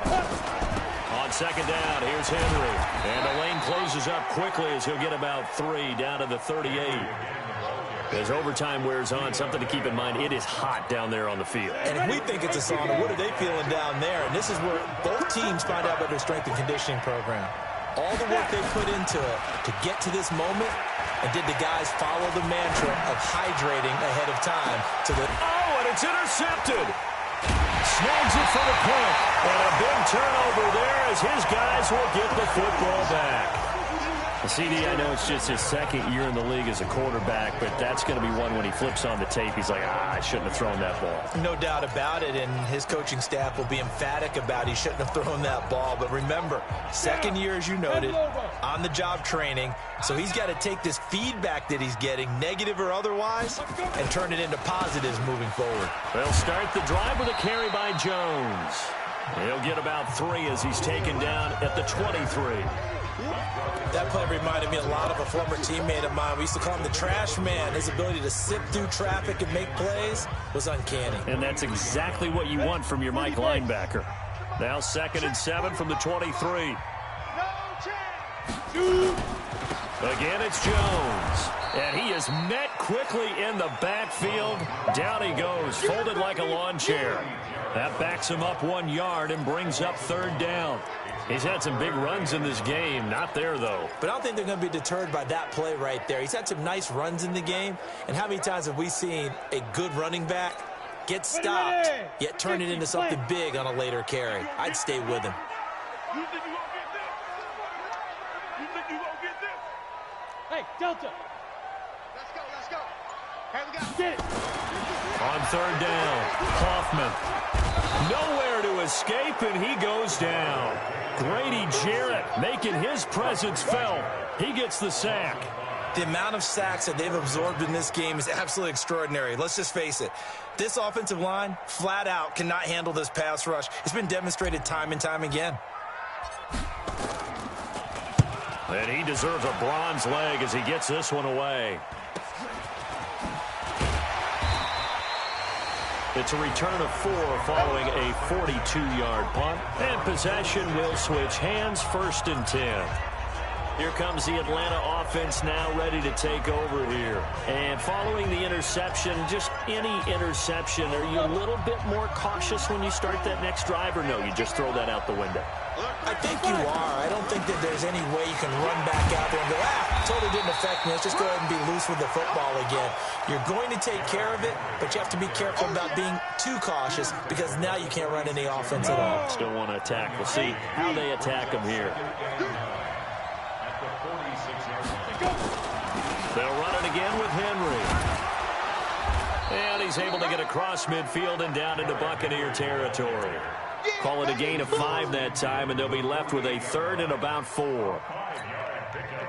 On 2nd down, here's Henry. And the lane closes up quickly as he'll get about 3 down to the 38. As overtime wears on, something to keep in mind, it is hot down there on the field. And if we think it's a sauna, what are they feeling down there? And this is where both teams find out about their strength and conditioning program. All the work they put into it to get to this moment, and did the guys follow the mantra of hydrating ahead of time to the... Oh, and it's intercepted. Snags it for the punt. And a big turnover there as his guys will get the football back. CD, I know it's just his 2nd year in the league as a quarterback, but that's going to be one when he flips on the tape. He's like, I shouldn't have thrown that ball. No doubt about it, and his coaching staff will be emphatic about he shouldn't have thrown that ball. But remember, 2nd year, as you noted, on-the-job training. So he's got to take this feedback that he's getting, negative or otherwise, and turn it into positives moving forward. They'll start the drive with a carry by Jones. He'll get about 3 as he's taken down at the 23. That play reminded me a lot of a former teammate of mine. We used to call him the trash man. His ability to sift through traffic and make plays was uncanny. And that's exactly what you want from your Mike linebacker. Now 2nd and 7 from the 23. Again, it's Jones. And he is met quickly in the backfield. Down he goes, folded like a lawn chair. That backs him up 1 yard and brings up 3rd down. He's had some big runs in this game. Not there, though. But I don't think they're going to be deterred by that play right there. He's had some nice runs in the game. And how many times have we seen a good running back get stopped, yet turn it into something big on a later carry? I'd stay with him. You think you gonna get this? You think you gonna get this? Hey, Delta. Let's go. Hey, we got get it. On 3rd down, Hoffman. Nowhere to escape, and he goes down. Grady Jarrett making his presence felt. He gets the sack. The amount of sacks that they've absorbed in this game is absolutely extraordinary. Let's just face it. This offensive line, flat out, cannot handle this pass rush. It's been demonstrated time and time again. And he deserves a bronze leg as he gets this one away. It's a return of 4 following a 42-yard punt. And possession will switch hands, 1st and 10. Here comes the Atlanta offense now ready to take over here. And following the interception, just any interception, are you a little bit more cautious when you start that next drive, or no, you just throw that out the window? I think you are. I don't think that there's any way you can run back out there and go, totally didn't affect me. Let's just go ahead and be loose with the football again. You're going to take care of it, but you have to be careful about being too cautious because now you can't run any offense at all. Still want to attack. We'll see how they attack them here. They'll run it again with Henry. And he's able to get across midfield and down into Buccaneer territory. Call it a gain of 5 that time, and they'll be left with a 3rd and about 4.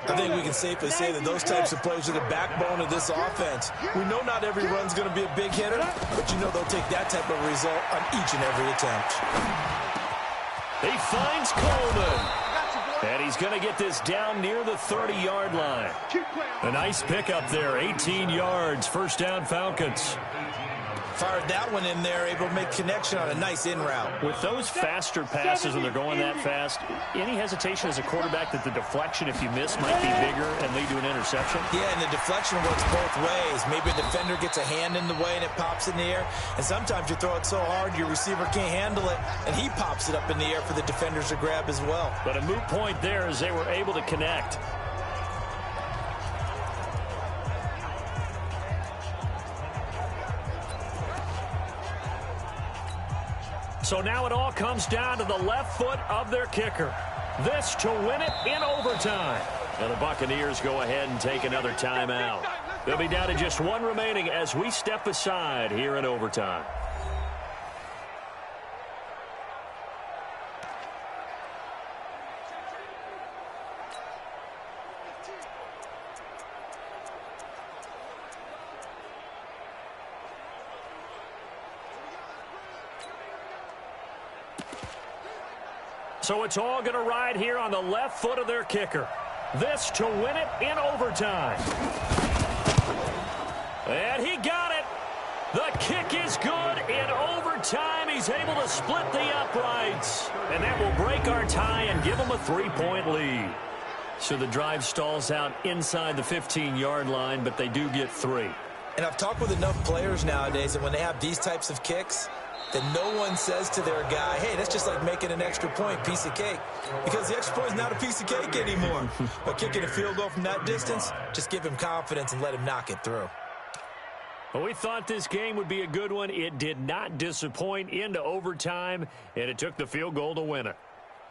I think we can safely say that those types of plays are the backbone of this offense. We know not every run's going to be a big hitter, but you know they'll take that type of result on each and every attempt. He finds Coleman. And he's going to get this down near the 30-yard line. A nice pickup there, 18 yards, 1st down Falcons. fired that one in there, able to make connection on a nice in route. With those faster passes when they're going that fast, any hesitation as a quarterback that the deflection, if you miss, might be bigger and lead to an interception? Yeah, and the deflection works both ways. Maybe a defender gets a hand in the way and it pops in the air. And sometimes you throw it so hard your receiver can't handle it, and he pops it up in the air for the defenders to grab as well. But a moot point there as they were able to connect. So now it all comes down to the left foot of their kicker. This to win it in overtime. And the Buccaneers go ahead and take another timeout. They'll be down to just one remaining as we step aside here in overtime. So it's all going to ride here on the left foot of their kicker. This to win it in overtime. And he got it. The kick is good in overtime. He's able to split the uprights. And that will break our tie and give him a 3-point lead. So the drive stalls out inside the 15-yard line, but they do get 3. And I've talked with enough players nowadays that when they have these types of kicks, that no one says to their guy, hey, that's just like making an extra point, piece of cake. Because the extra point is not a piece of cake anymore. But kicking a field goal from that distance, just give him confidence and let him knock it through. Well, we thought this game would be a good one. It did not disappoint into overtime, and it took the field goal to win it.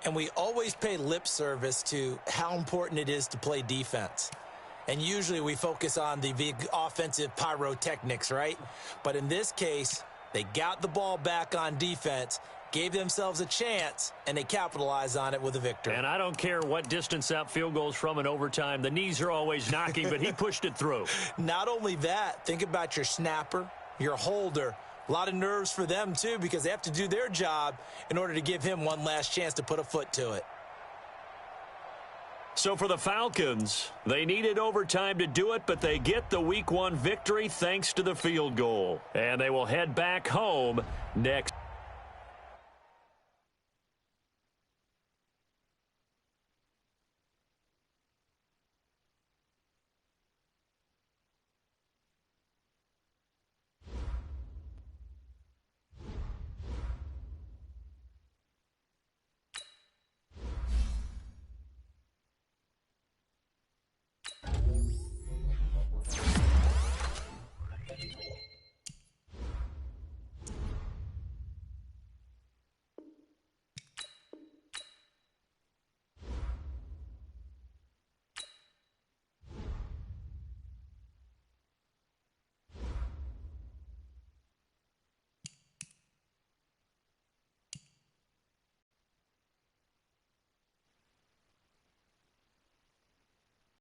And we always pay lip service to how important it is to play defense. And usually we focus on the big offensive pyrotechnics, right? But in this case, they got the ball back on defense, gave themselves a chance, and they capitalized on it with a victory. And I don't care what distance out field goals from in overtime. The knees are always knocking, but he pushed it through. Not only that, think about your snapper, your holder. A lot of nerves for them, too, because they have to do their job in order to give him one last chance to put a foot to it. So for the Falcons, they needed overtime to do it, but they get the Week 1 victory thanks to the field goal. And they will head back home next.